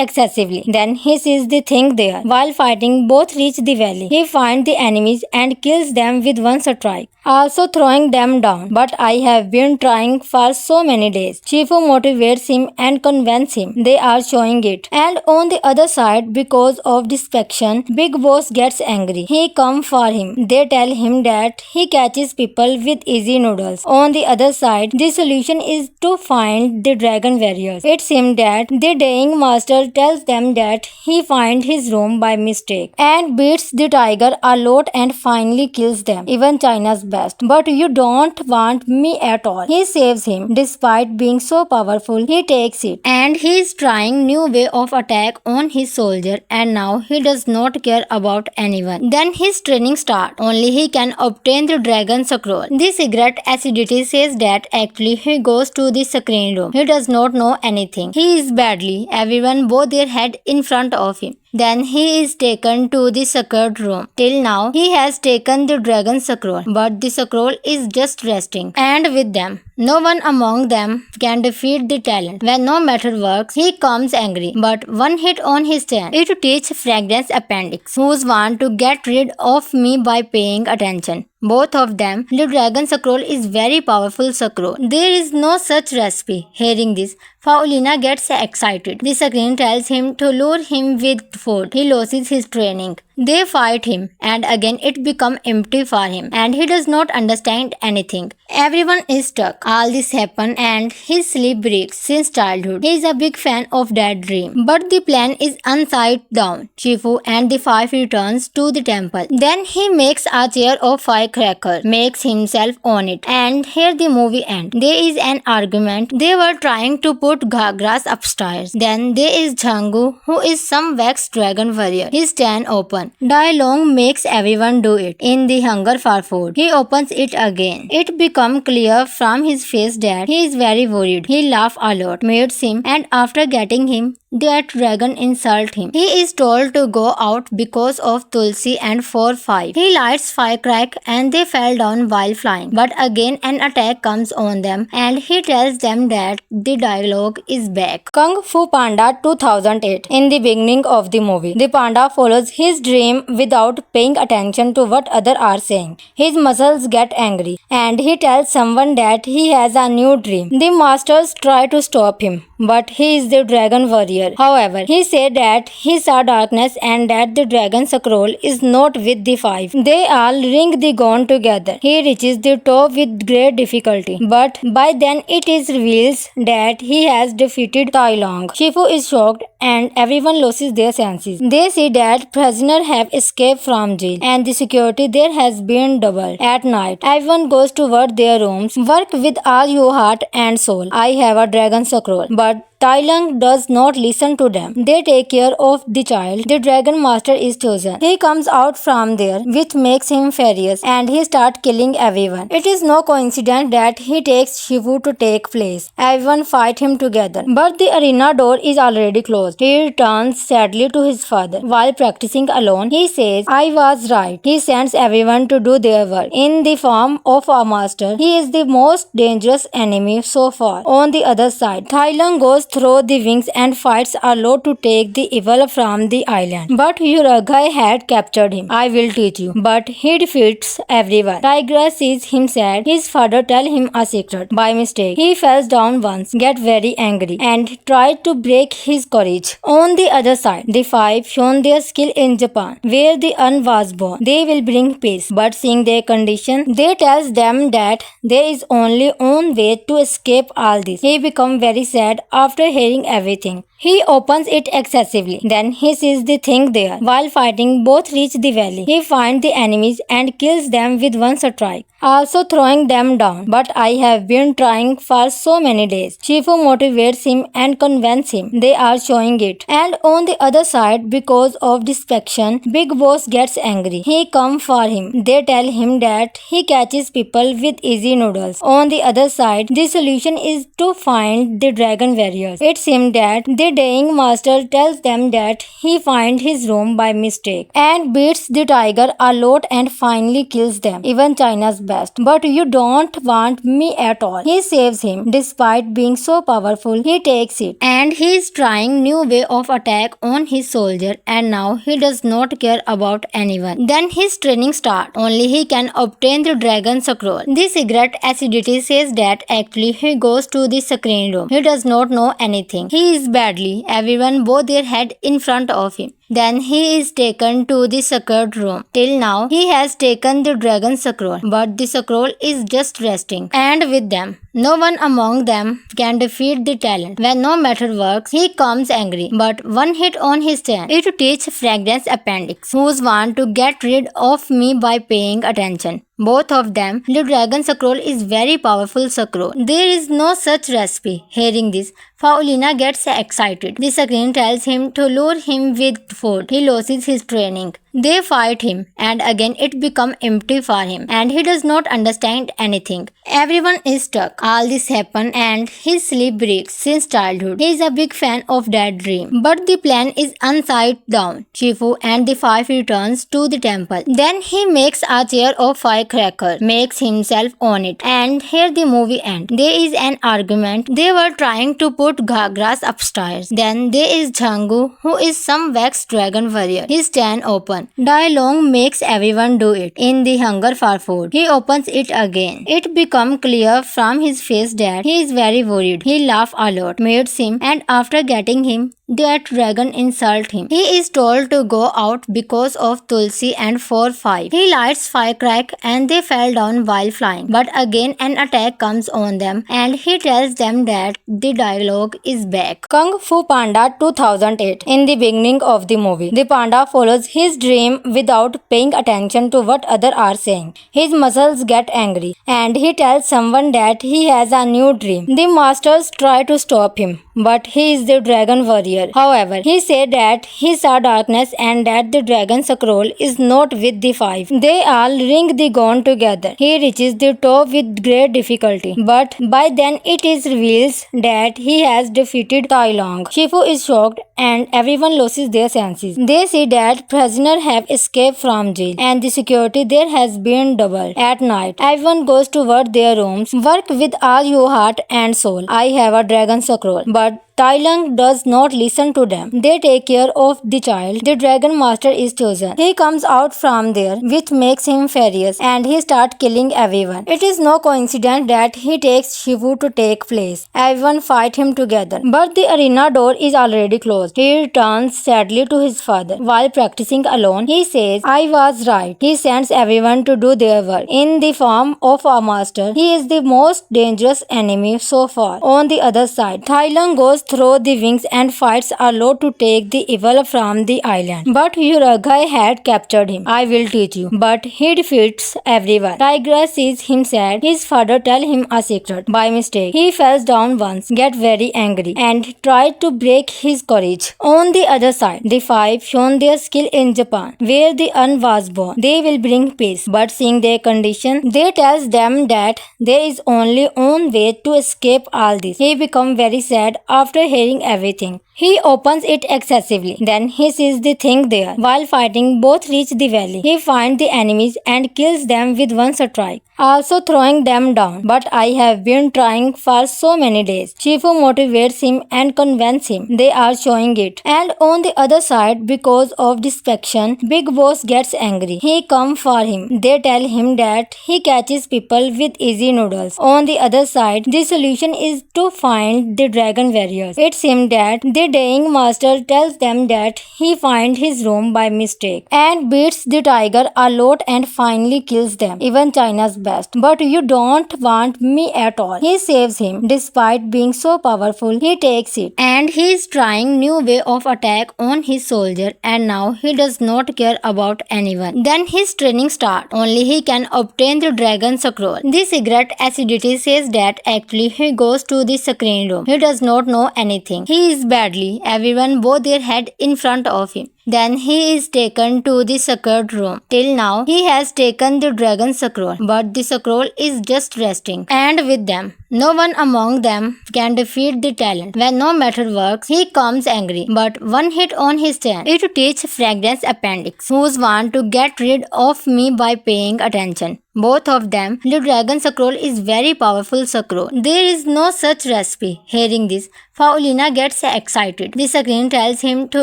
excessively. Then he sees the thing there. While fighting, both reach the valley. He finds the enemies and kills them with one strike, also throwing them down. "But I have been trying for so many days." Shifu motivates him and convinces him. They are showing it. And on the other side, because of distraction, Big Boss gets angry. He comes for him. They tell him that he catches people with easy noodles. On the other side, the solution is to find the dragon warriors. It seems that the dying master tells them that he finds his room by mistake and beats the tiger a lot and finally kills them, even China's best. "But you don't want me at all." He saves him. Despite being so powerful, he takes it, and he is trying new way of attack on his soldier, and now he does not care about anyone. Then his training starts. Only he can obtain the dragon scroll. The cigarette acidity says that actually he goes to the screen room. He does not know anything. He is badly. Everyone bow their head in front of him. Then he is taken to the secret room. Till now, he has taken the dragon scroll, but the scroll is just resting. And with them, no one among them can defeat the talent. When no matter works, he comes angry. But one hit on his chin, it teaches Fragrance Appendix, who's want to get rid of me by paying attention. Both of them. The dragon scroll is very powerful scroll. There is no such recipe. Hearing this, Paulina gets excited. The screen tells him to lure him with food. He loses his training. They fight him, and again it becomes empty for him, and he does not understand anything. Everyone is stuck. All this happens, and his sleep breaks since childhood. He is a big fan of that dream. But the plan is upside down. Shifu and the five returns to the temple. Then he makes a chair of firecracker, makes himself on it, and here the movie ends. There is an argument. They were trying to put Ghagras upstairs. Then there is Zhangu, who is some wax dragon warrior. His stand open. Dai Long makes everyone do it. In the hunger for food, he opens it again. It becomes clear from his face that he is very worried. He laughs a lot, meets him, and after getting him, that dragon insults him. He is told to go out because of Tulsi and 4-5. He lights firecrack and they fell down while flying. But again an attack comes on them and he tells them that the dialogue is back. Kung Fu Panda 2008. In the beginning of the movie, the panda follows his dream without paying attention to what others are saying. His muscles get angry and he tells someone that he has a new dream. The masters try to stop him, but he is the dragon warrior. However, he said that he saw darkness and that the dragon scroll is not with the five. They all ring the gong together. He reaches the top with great difficulty, but by then it is reveals that he has defeated Tai Long. Shifu is shocked and everyone loses their senses. They see that prisoners have escaped from jail and the security there has been doubled. At night, everyone goes toward their rooms. Work with all your heart and soul. I have a dragon scroll, but Tai Lung does not listen to them. They take care of the child. The Dragon Master is chosen. He comes out from there, which makes him furious, and he starts killing everyone. It is no coincidence that he takes Shifu to take place. Everyone fight him together, but the arena door is already closed. He returns sadly to his father. While practicing alone, he says, "I was right." He sends everyone to do their work. In the form of a master, he is the most dangerous enemy so far. On the other side, Tai Lung goes through the wings and fights Arlo to take the evil from the island. But Uragai had captured him. "I will teach you." But he defeats everyone. Tigra sees him sad. His father tells him a secret. By mistake, he falls down once, gets very angry, and tried to break his courage. On the other side, the five shown their skill in Japan, where the Un was born. They will bring peace. But seeing their condition, they tells them that there is only one way to escape all this. He becomes very sad after hearing everything. He opens it excessively. Then he sees the thing there. While fighting, both reach the valley. He finds the enemies and kills them with one strike, also throwing them down. "But I have been trying for so many days." Shifu motivates him and convinces him. They are showing it. And on the other side, because of distraction, Big Boss gets angry. He comes for him. They tell him that he catches people with easy noodles. On the other side, the solution is to find the dragon warriors. It seems that the dying master tells them that he finds his room by mistake and beats the tiger a lot and finally kills them, even China's best. "But you don't want me at all." He saves him. Despite being so powerful, he takes it, and he is trying new way of attack on his soldier, and now he does not care about anyone. Then his training starts. Only he can obtain the dragon scroll. The cigarette acidity says that actually he goes to the screen room. He does not know anything. He is badly. Everyone bow their head in front of him. Then he is taken to the secret room. Till now, he has taken the dragon scroll, but the scroll is just resting. And with them, no one among them can defeat the talent. When no matter works, he comes angry. But one hit on his chin. It teaches Fragrance Appendix, who's want to get rid of me by paying attention. Both of them. The dragon scroll is very powerful scroll. There is no such recipe. Hearing this, Paulina gets excited. The screen tells him to lure him with food. He loses his training. They fight him, and again it becomes empty for him, and he does not understand anything. Everyone is stuck. All this happened, and his sleep breaks since childhood. He is a big fan of that dream. But the plan is upside down. Shifu and the five returns to the temple. Then he makes a chair of firecracker, makes himself on it, and here the movie ends. There is an argument. They were trying to put Grass upstairs. Then there is Zhangu, who is some wax dragon warrior. His stand open. Dai Long makes everyone do it in the hunger for food. He opens it again. It becomes clear from his face that he is very worried. He laughs a lot, meets him, and after getting him, that dragon insults him. He is told to go out because of Tulsi and 4-5. He lights firecrack and they fell down while flying. But again an attack comes on them and he tells them that the dialogue is back. Kung Fu Panda 2008. In the beginning of the movie, the panda follows his dream without paying attention to what others are saying. His muscles get angry and he tells someone that he has a new dream. The masters try to stop him, but he is the dragon warrior. However, he said that he saw darkness and that the dragon scroll is not with the five. They all ring the gong together. He reaches the top with great difficulty, but by then it is revealed that he has defeated Tai Lung. Shifu is shocked and everyone loses their senses. They see that prisoners have escaped from jail and the security there has been doubled. At night, everyone goes toward their rooms. Work with all your heart and soul. I have a dragon scroll, but Tai Lung does not listen to them. They take care of the child. The dragon master is chosen. He comes out from there, which makes him furious, and he starts killing everyone. It is no coincidence that he takes Shifu to take place. Everyone fight him together, but the arena door is already closed. He returns sadly to his father. While practicing alone, he says, "I was right." He sends everyone to do their work. In the form of a master, he is the most dangerous enemy so far. On the other side, Tai Lung goes through the wings and fights a lot to take the evil from the island. But Uragai had captured him. I will teach you. But he defeats everyone. Tigress sees him sad. His father tells him a secret. By mistake, he falls down once, get very angry, and tried to break his courage. On the other side, the five shown their skill in Japan, where the Un was born. They will bring peace. But seeing their condition, they tells them that there is only one way to escape all this. He becomes very sad after hearing everything. He opens it excessively. Then he sees the thing there. While fighting, both reach the valley. He finds the enemies and kills them with one strike, also throwing them down. But I have been trying for so many days. Shifu motivates him and convinces him. They are showing it. And on the other side, because of distraction, Big Boss gets angry. He comes for him. They tell him that he catches people with easy noodles. On the other side, the solution is to find the dragon warriors. It seems that the dying master tells them that he finds his room by mistake and beats the tiger a lot and finally kills them, even China's best. But you don't want me at all. He saves him. Despite being so powerful, he takes it. And he is trying new way of attack on his soldier, and now he does not care about anyone. Then his training starts. Only he can obtain the dragon scroll. The cigarette acidity says that actually he goes to the screen room. He does not know anything. He is badly. Everyone bow their head in front of him. Then he is taken to the secret room. Till now, he has taken the dragon scroll, but the scroll is just resting. And with them, no one among them can defeat the talent. When no matter works, he comes angry. But one hit on his chin, it teaches Fragrance Appendix, who's want to get rid of me by paying attention. Both of them, the dragon scroll is very powerful scroll. There is no such recipe. Hearing this, Faulina gets excited. The screen tells him to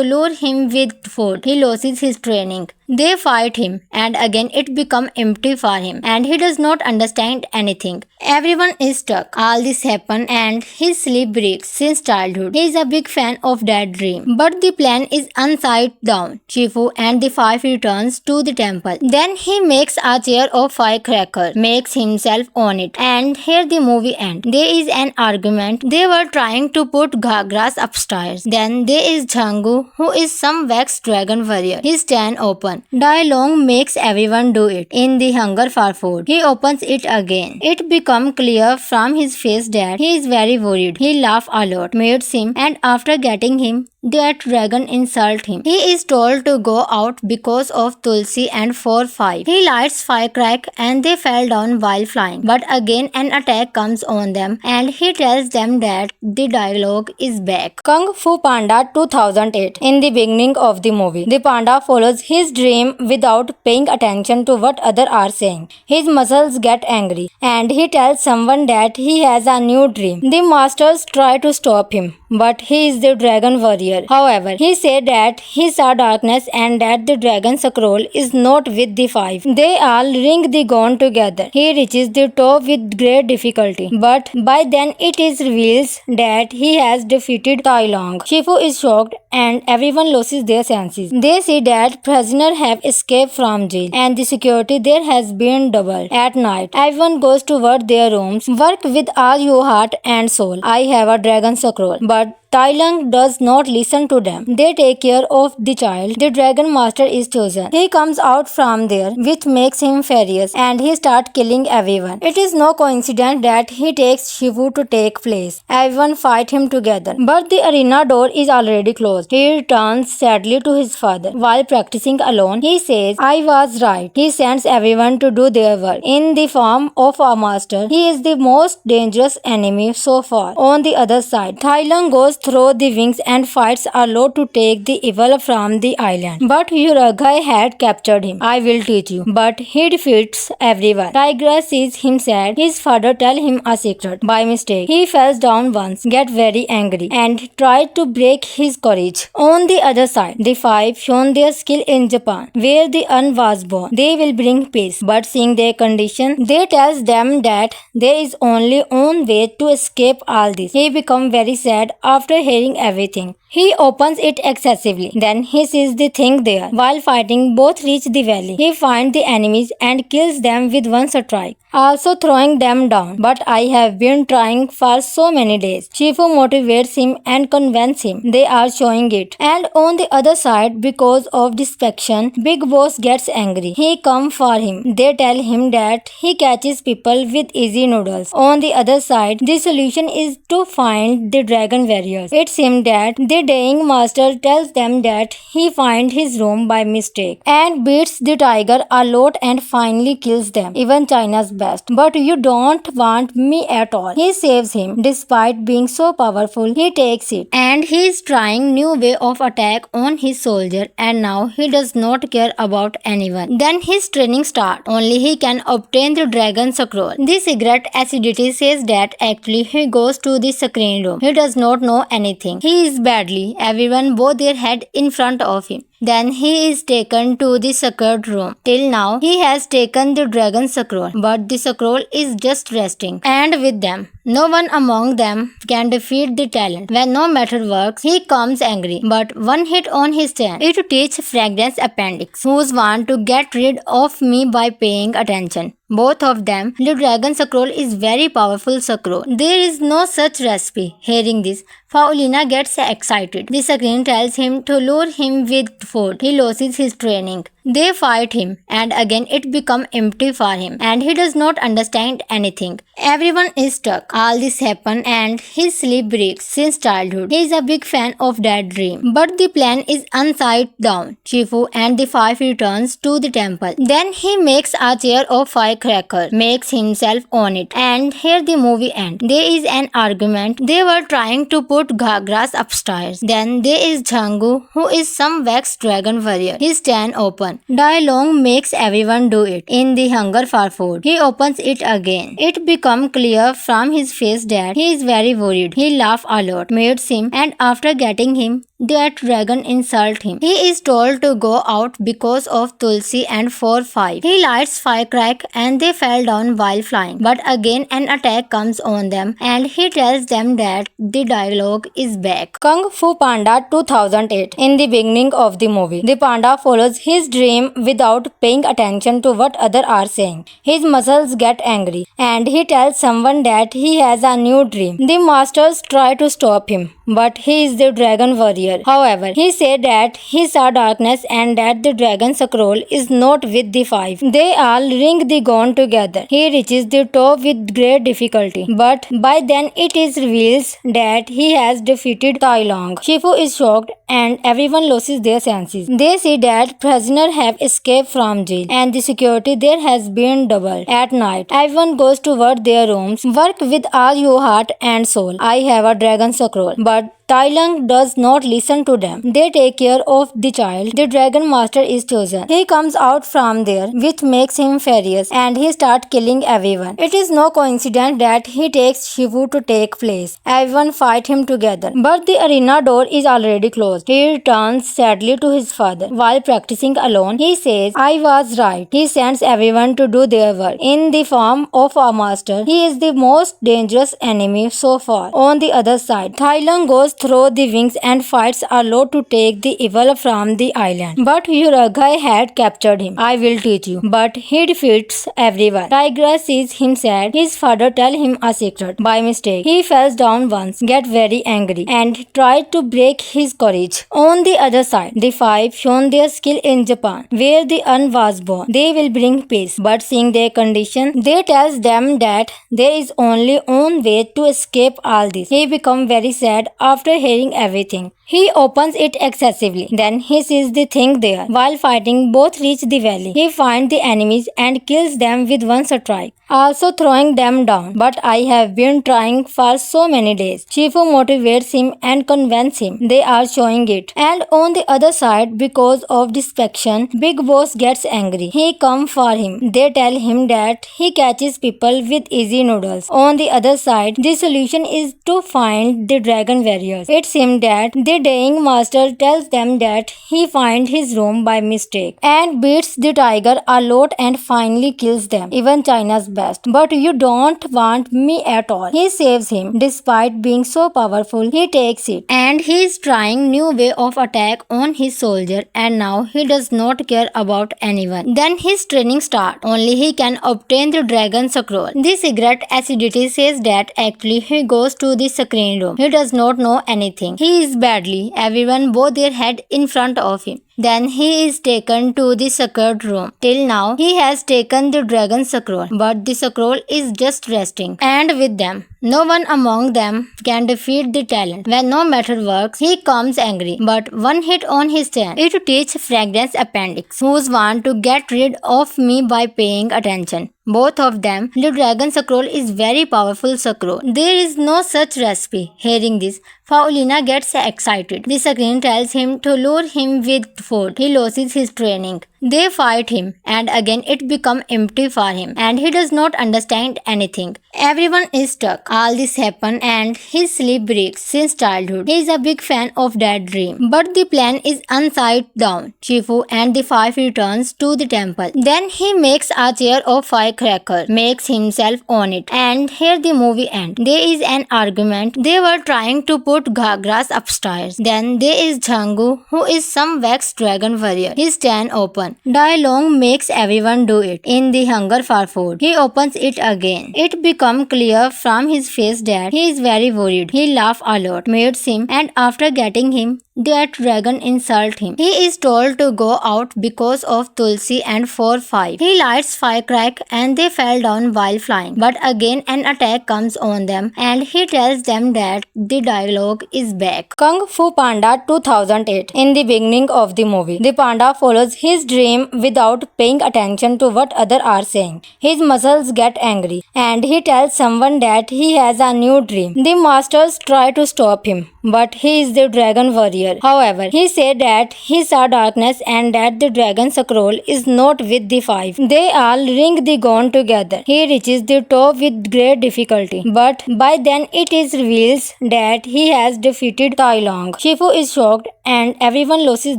lure him with food. He loses his training. They fight him, and again it becomes empty for him, and he does not understand anything. Everyone is stuck. All this happens, and his sleep breaks since childhood. He is a big fan of that dream. But the plan is upside down. Shifu and the five returns to the temple. Then he makes a chair of firecracker, makes himself on it, and here the movie ends. There is an argument. They were trying to put grass upstairs. Then there is Jhangu, who is some wax dragon warrior. His stand open. Dai Long makes everyone do it in the hunger for food. He opens it again. It becomes clear from his face that he is very worried. He laughs a lot, meets him, and after getting him, that dragon insults him. He is told to go out because of Tulsi and 4-5. He lights firecrack and they fell down while flying. But again an attack comes on them and he tells them that the dialogue is back. Kung Fu Panda 2008. In the beginning of the movie, the panda follows his dream without paying attention to what others are saying. His muscles get angry and he tells someone that he has a new dream. The masters try to stop him, but he is the dragon warrior. However, he said that he saw darkness and that the dragon scroll is not with the five. They all ring the gong together. He reaches the top with great difficulty, but by then it is revealed that he has defeated Tai Long. Shifu is shocked and everyone loses their senses. They see that prisoners have escaped from jail and the security there has been doubled. At night, everyone goes toward their rooms. Work with all your heart and soul. I have a dragon scroll, but Tai Lung does not listen to them. They take care of the child. The dragon master is chosen. He comes out from there, which makes him furious, and he starts killing everyone. It is no coincidence that he takes Shifu to take place. Everyone fight him together, but the arena door is already closed. He returns sadly to his father. While practicing alone, he says, I was right. He sends everyone to do their work. In the form of a master, he is the most dangerous enemy so far. On the other side, Tai Lung goes through the wings and fights a lot to take the evil from the island. But Uragai had captured him. I will teach you. But he defeats everyone. Tigress sees him sad. His father tells him a secret. By mistake, he falls down once, get very angry, and tried to break his courage. On the other side, the five shown their skill in Japan, where the Un was born. They will bring peace. But seeing their condition, they tells them that there is only one way to escape all this. He becomes very sad after hearing everything. He opens it excessively. Then he sees the thing there. While fighting, both reach the valley. He finds the enemies and kills them with one strike, also throwing them down. But I have been trying for so many days. Shifu motivates him and convinces him. They are showing it. And on the other side, because of distraction, Big Boss gets angry. He comes for him. They tell him that he catches people with easy noodles. On the other side, the solution is to find the dragon warriors. It seems that the dying master tells them that he finds his room by mistake and beats the tiger a lot and finally kills them. Even China's best. But you don't want me at all. He saves him. Despite being so powerful, he takes it. And he is trying new way of attack on his soldier, and now he does not care about anyone. Then his training starts. Only he can obtain the dragon scroll. The cigarette acidity says that actually he goes to the screen room. He does not know anything. He is badly. Everyone bow their head in front of him. Then he is taken to the secret room. Till now, he has taken the dragon scroll, but the scroll is just resting. And with them, no one among them can defeat the talent. When no matter works, he comes angry. But one hit on his chin, it teaches Fragrance Appendix, who's want to get rid of me by paying attention. Both of them, the dragon scroll is very powerful scroll. There is no such recipe. Hearing this, Paulina gets excited. The screen tells him to lure him with food. He loses his training. They fight him, and again it becomes empty for him, and he does not understand anything. Everyone is stuck. All this happens, and his sleep breaks since childhood. He is a big fan of that dream. But the plan is upside down. Shifu and the five returns to the temple. Then he makes a chair of firecracker, makes himself on it, and here the movie ends. There is an argument. They were trying to put Ghagras upstairs. Then there is Jhangu, who is some wax dragon warrior. His stand open. Dai Long makes everyone do it. In the hunger for food, he opens it again. It becomes clear from his face that he is very worried. He laughs a lot, meets him, and after getting him, that dragon insults him. He is told to go out because of Tulsi and 4-5. He lights firecrack and they fell down while flying. But again an attack comes on them and he tells them that the dialogue is back. Kung Fu Panda 2008. In the beginning of the movie, the panda follows his dream without paying attention to what others are saying. His muscles get angry and he tells someone that he has a new dream. The masters try to stop him, but he is the dragon warrior. However, he said that he saw darkness and that the dragon scroll is not with the five. They all ring the gong together. He reaches the top with great difficulty, but by then it is revealed that he has defeated Tai Long. Shifu is shocked and everyone loses their senses. They see that prisoners have escaped from jail and the security there has been doubled. At night, everyone goes toward their rooms. Work with all your heart and soul. I have a dragon scroll, but Tai Lung does not listen to them. They take care of the child. The dragon master is chosen. He comes out from there, which makes him furious, and he starts killing everyone. It is no coincidence that he takes Shifu to take place. Everyone fight him together, but the arena door is already closed. He returns sadly to his father. While practicing alone, he says, I was right. He sends everyone to do their work. In the form of a master, he is the most dangerous enemy so far. On the other side, Tai Lung goes through the wings and fights a lot to take the evil from the island. But Uragai had captured him. I will teach you. But he defeats everyone. Tiger sees him sad. His father tells him a secret. By mistake, he falls down once, gets very angry, and tried to break his courage. On the other side, the five shown their skill in Japan, where the Un was born. They will bring peace. But seeing their condition, they tells them that there is only one way to escape all this. He becomes very sad after hearing everything. He opens it excessively. Then he sees the thing there. While fighting, both reach the valley. He finds the enemies and kills them with one strike, also throwing them down. But I have been trying for so many days. Shifu motivates him and convinces him. They are showing it. And on the other side, because of distraction, Big Boss gets angry. He comes for him. They tell him that he catches people with easy noodles. On the other side, the solution is to find the dragon warriors. It seems that the dying master tells them that he finds his room by mistake and beats the tiger a lot and finally kills them. Even China's best, but you don't want me at all. He saves him. Despite being so powerful, he takes it. And he is trying new way of attack on his soldier, and now he does not care about anyone. Then his training starts. Only he can obtain the dragon scroll. The cigarette acidity says that actually he goes to the screen room. He does not know anything. He is badly. Everyone bow their head in front of him. Then he is taken to the secret room. Till now, he has taken the dragon scroll, but the scroll is just resting. And with them, no one among them can defeat the talent. When no matter works, he comes angry. But one hit on his chin, it teaches Fragrance Appendix, who's want to get rid of me by paying attention. Both of them, the dragon scroll is very powerful scroll. There is no such recipe. Hearing this, Paulina gets excited. The screen tells him to lure him with food. He loses his training. They fight him, and again it becomes empty for him, and he does not understand anything. Everyone is stuck. All this happened, and his sleep breaks since childhood. He is a big fan of that dream. But the plan is upside down. Shifu and the five returns to the temple. Then he makes a chair of firecracker, makes himself on it, and here the movie ends. There is an argument. They were trying to put Ghagras upstairs. Then there is Jhangu, who is some wax dragon warrior. His stand open. Dai Long makes everyone do it. In the hunger for food, he opens it again. It becomes clear from his face that he is very worried. He laughs a lot, meets him, and after getting him, that dragon insult him. He is told to go out because of Tulsi and 4-5. He lights firecrack and they fell down while flying. But again an attack comes on them and he tells them that the dialogue is back. Kung Fu Panda 2008. In the beginning of the movie, the panda follows his dream without paying attention to what others are saying. His muscles get angry and he tells someone that he has a new dream. The masters try to stop him, but he is the dragon warrior. However, he said that he saw darkness and that the dragon scroll is not with the five. They all ring the gong together. He reaches the top with great difficulty, but by then it is revealed that he has defeated Tai Long. Shifu is shocked and everyone loses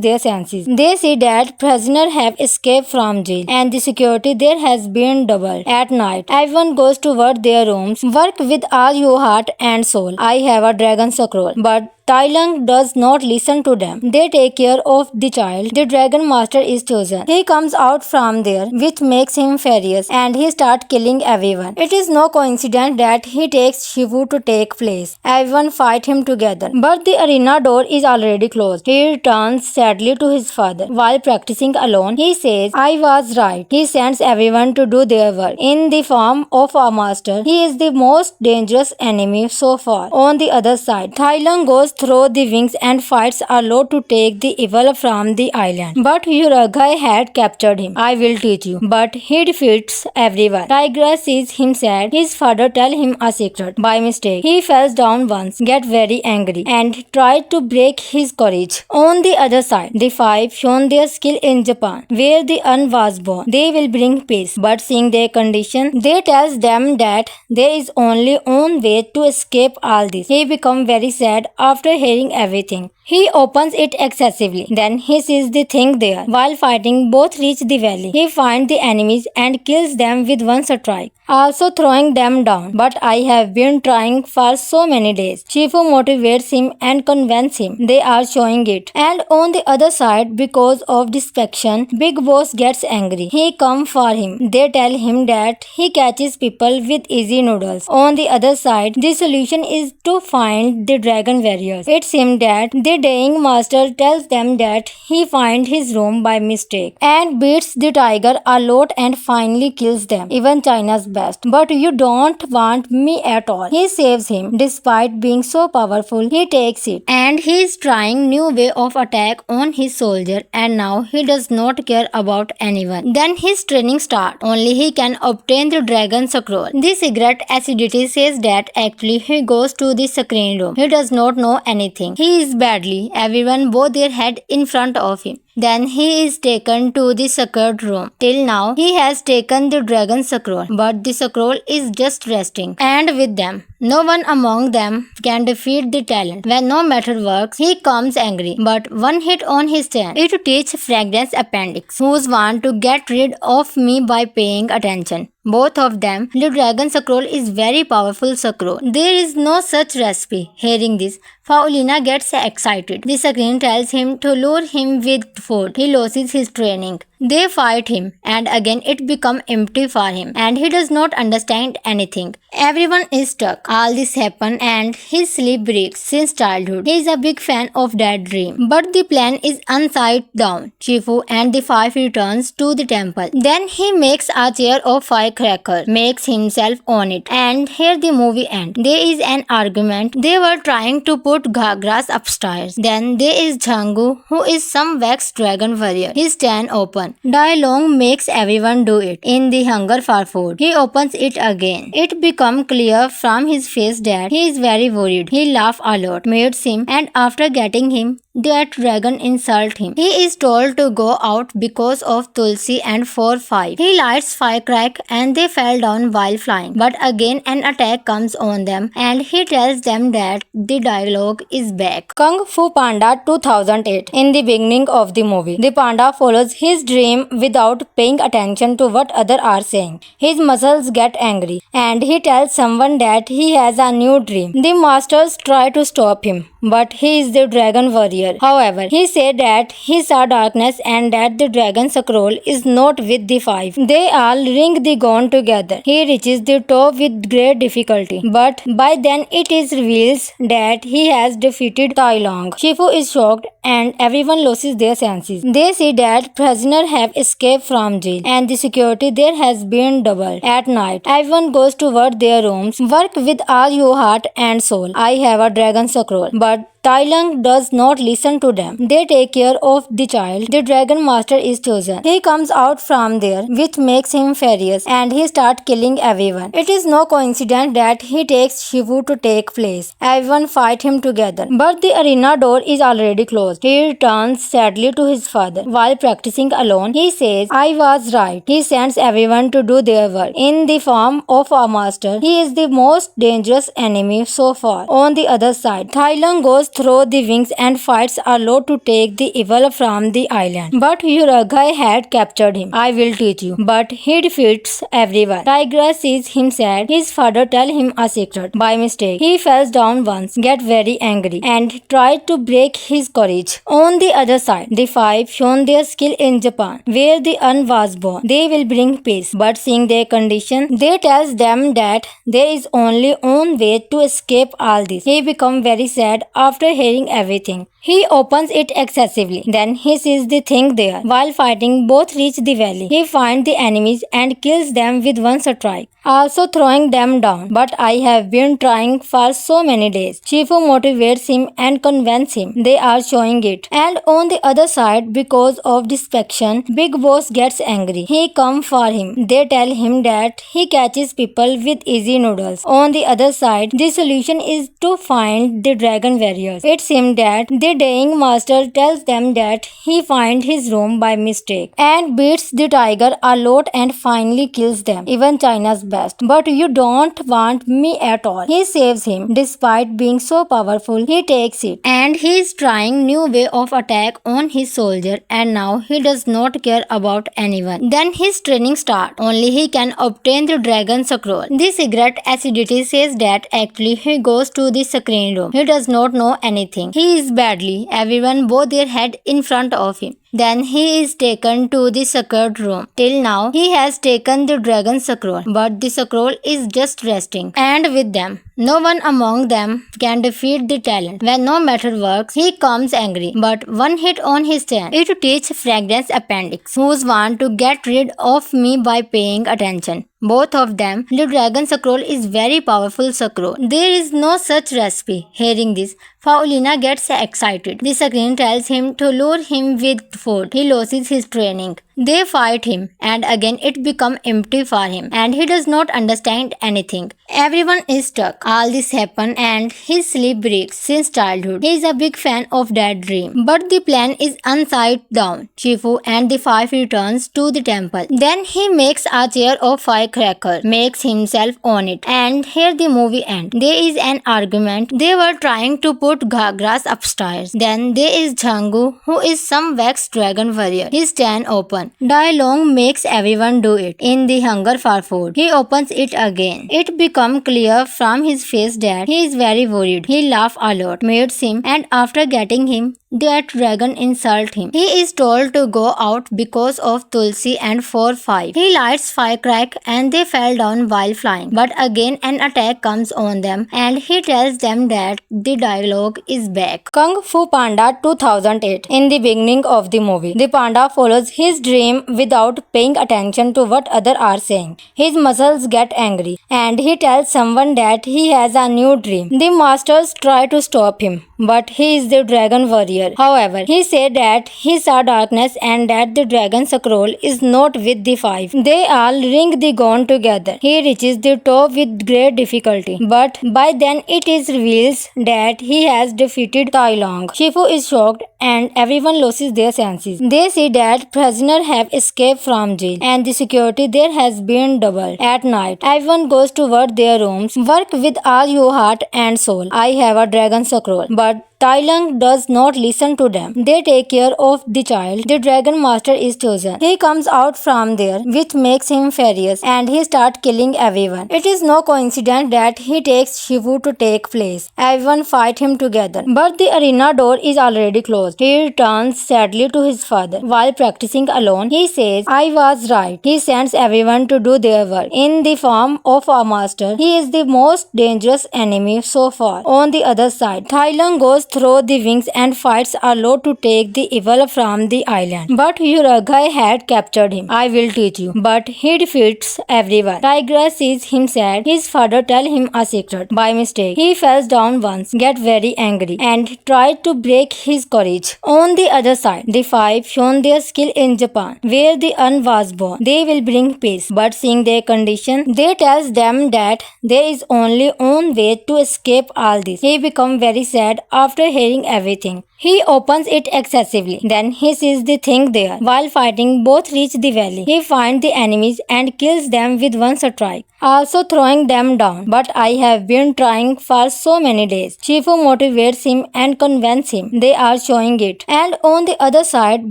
their senses. They see that prisoners have escaped from jail and the security there has been doubled. At night, everyone goes toward their rooms. Work with all your heart and soul. I have a dragon scroll, but Tai Lung does not listen to them. They take care of the child. The dragon master is chosen. He comes out from there, which makes him furious, and he starts killing everyone. It is no coincidence that he takes Shifu to take place. Everyone fight him together, but the arena door is already closed. He returns sadly to his father. While practicing alone, he says, I was right. He sends everyone to do their work. In the form of a master, he is the most dangerous enemy so far. On the other side, Tai Lung goes through the wings and fights a lot to take the evil from the island. But Uragai had captured him. I will teach you. But he defeats everyone. Tigress sees him sad. His father tells him a secret. By mistake, he falls down once, gets very angry, and tried to break his courage. On the other side, the five shown their skill in Japan, where the Un was born. They will bring peace. But seeing their condition, they tells them that there is only one way to escape all this. He becomes very sad after hearing everything. He opens it excessively. Then he sees the thing there. While fighting, both reach the valley. He finds the enemies and kills them with one strike, also throwing them down. But I have been trying for so many days. Shifu motivates him and convinces him. They are showing it. And on the other side, because of distraction, Big Boss gets angry. He comes for him. They tell him that he catches people with easy noodles. On the other side, the solution is to find the dragon warriors. It seems that the dying master tells them that he finds his room by mistake and beats the tiger a lot and finally kills them, even China's best. But you don't want me at all. He saves him. Despite being so powerful, he takes it. And he is trying new way of attack on his soldier, and now he does not care about anyone. Then his training starts. Only he can obtain the dragon scroll. The cigarette acidity says that actually he goes to the screen room. He does not know anything. He is badly. Everyone bow their head in front of him. Then he is taken to the sacred room. Till now, he has taken the dragon scroll, but the scroll is just resting. And with them, no one among them can defeat the talent. When no matter works, he comes angry. But one hit on his hand, it teaches Fragrance Appendix, who's want to get rid of me by paying attention. Both of them, the dragon scroll is very powerful scroll. There is no such recipe. Hearing this, Faulina gets excited. The screen tells him to lure him with food. He loses his training. They fight him, and again it becomes empty for him, and he does not understand anything. Everyone is stuck. All this happened, and his sleep breaks since childhood. He is a big fan of that dream, but the plan is upside down. Shifu and the five returns to the temple. Then he makes a chair of firecracker, makes himself on it, and here the movie ends. There is an argument. They were trying to put Ghagras upstairs. Then there is Jhangu, who is some wax dragon warrior. His stand open. Dai Long makes everyone do it. In the hunger for food, he opens it again. It becomes clear from his face that he is very worried. He laughs a lot, meets him, and after getting him, that dragon insults him. He is told to go out because of Tulsi and 4-5. He lights firecrack and they fell down while flying. But again an attack comes on them and he tells them that the dialogue is back. Kung Fu Panda 2008. In the beginning of the movie, the panda follows his dream without paying attention to what others are saying. His muscles get angry and he tells someone that he has a new dream. The masters try to stop him, but he is the dragon warrior. However, he said that he saw darkness and that the dragon scroll is not with the five. They all ring the gong together. He reaches the top with great difficulty, but by then it is revealed that he has defeated Tai Long. Shifu is shocked and everyone loses their senses. They see that prisoners have escaped from jail and the security there has been doubled. At night, everyone goes toward their rooms. Work with all your heart and soul. I have a dragon scroll, but Tai Lung does not listen to them. They take care of the child. The dragon master is chosen. He comes out from there, which makes him furious, and he starts killing everyone. It is no coincidence that he takes Shifu to take place. Everyone fight him together, but the arena door is already closed. He returns sadly to his father. While practicing alone, he says, I was right. He sends everyone to do their work. In the form of a master, he is the most dangerous enemy so far. On the other side, Tai Lung goes through the wings and fights a lot to take the evil from the island. But Uragai had captured him. I will teach you. But he defeats everyone. Tiger sees him sad. His father tells him a secret. By mistake, he falls down once, gets very angry, and tried to break his courage. On the other side, the five shown their skill in Japan, where the Un was born. They will bring peace. But seeing their condition, they tells them that there is only one way to escape all this. He becomes very sad after hearing everything. He opens it excessively. Then he sees the thing there. While fighting, both reach the valley. He finds the enemies and kills them with one strike, also throwing them down. But I have been trying for so many days. Shifu motivates him and convinces him. They are showing it. And on the other side, because of distraction, Big Boss gets angry. He comes for him. They tell him that he catches people with easy noodles. On the other side, the solution is to find the dragon warriors. It seems that the dying master tells them that he finds his room by mistake and beats the tiger a lot and finally kills them. Even China's best. But you don't want me at all. He saves him. Despite being so powerful, he takes it. And he is trying new way of attack on his soldier and now he does not care about anyone. Then his training starts. Only he can obtain the dragon scroll. The cigarette acidity says that actually he goes to the screen room. He does not know anything. He is badly. Everyone bow their head in front of him. Then he is taken to the sacred room. Till now, he has taken the dragon scroll, but the scroll is just resting. And with them, no one among them can defeat the talent. When no matter works, he comes angry. But one hit on his hand, it teaches Fragrance Appendix, who's want to get rid of me by paying attention. Both of them, the dragon scroll is very powerful scroll. There is no such recipe. Hearing this, Faulina gets excited. The screen tells him to lure him with food. He loses his training. They fight him, and again it becomes empty for him, and he does not understand anything. Everyone is stuck. All this happens, and his sleep breaks since childhood. He is a big fan of that dream. But the plan is upside down. Shifu and the five returns to the temple. Then he makes a chair of firecracker, makes himself on it, and here the movie ends. There is an argument. They were trying to put Ghagras upstairs. Then there is Jhangu, who is some wax dragon warrior. His stand open. Dai Long makes everyone do it. In the hunger for food, he opens it again. It becomes clear from his face that he is very worried. He laughs a lot, meets him, and after getting him, that dragon insults him. He is told to go out because of Tulsi and 4-5. He lights firecrack and they fell down while flying. But again an attack comes on them and he tells them that the dialogue is back. Kung Fu Panda 2008. In the beginning of the movie, the panda follows his dream without paying attention to what others are saying. His muscles get angry and he tells someone that he has a new dream. The masters try to stop him, but he is the dragon warrior. However, he said that he saw darkness and that the dragon scroll is not with the five. They all ring the gong together. He reaches the top with great difficulty, but by then it is revealed that he has defeated Tai Long. Shifu is shocked and everyone loses their senses. They see that prisoners have escaped from jail and the security there has been doubled. At night, everyone goes toward their rooms. Work with all your heart and soul. I have a dragon scroll, but Tai Lung does not listen to them. They take care of the child. The dragon master is chosen. He comes out from there, which makes him furious, and he starts killing everyone. It is no coincidence that he takes Shifu to take place. Everyone fight him together, but the arena door is already closed. He returns sadly to his father. While practicing alone, he says, I was right. He sends everyone to do their work. In the form of a master, he is the most dangerous enemy so far. On the other side, Tai Lung goes through the wings and fights a lot to take the evil from the island. But Uragai had captured him. I will teach you. But he defeats everyone. Tiger sees him sad. His father tells him a secret. By mistake, he falls down once, gets very angry, and tried to break his courage. On the other side, the five shown their skill in Japan, where the Un was born. They will bring peace. But seeing their condition, they tells them that there is only one way to escape all this. He becomes very sad after hearing everything. He opens it excessively. Then he sees the thing there. While fighting, both reach the valley. He finds the enemies and kills them with one strike, also throwing them down. But I have been trying for so many days. Shifu motivates him and convinces him. They are showing it. And on the other side,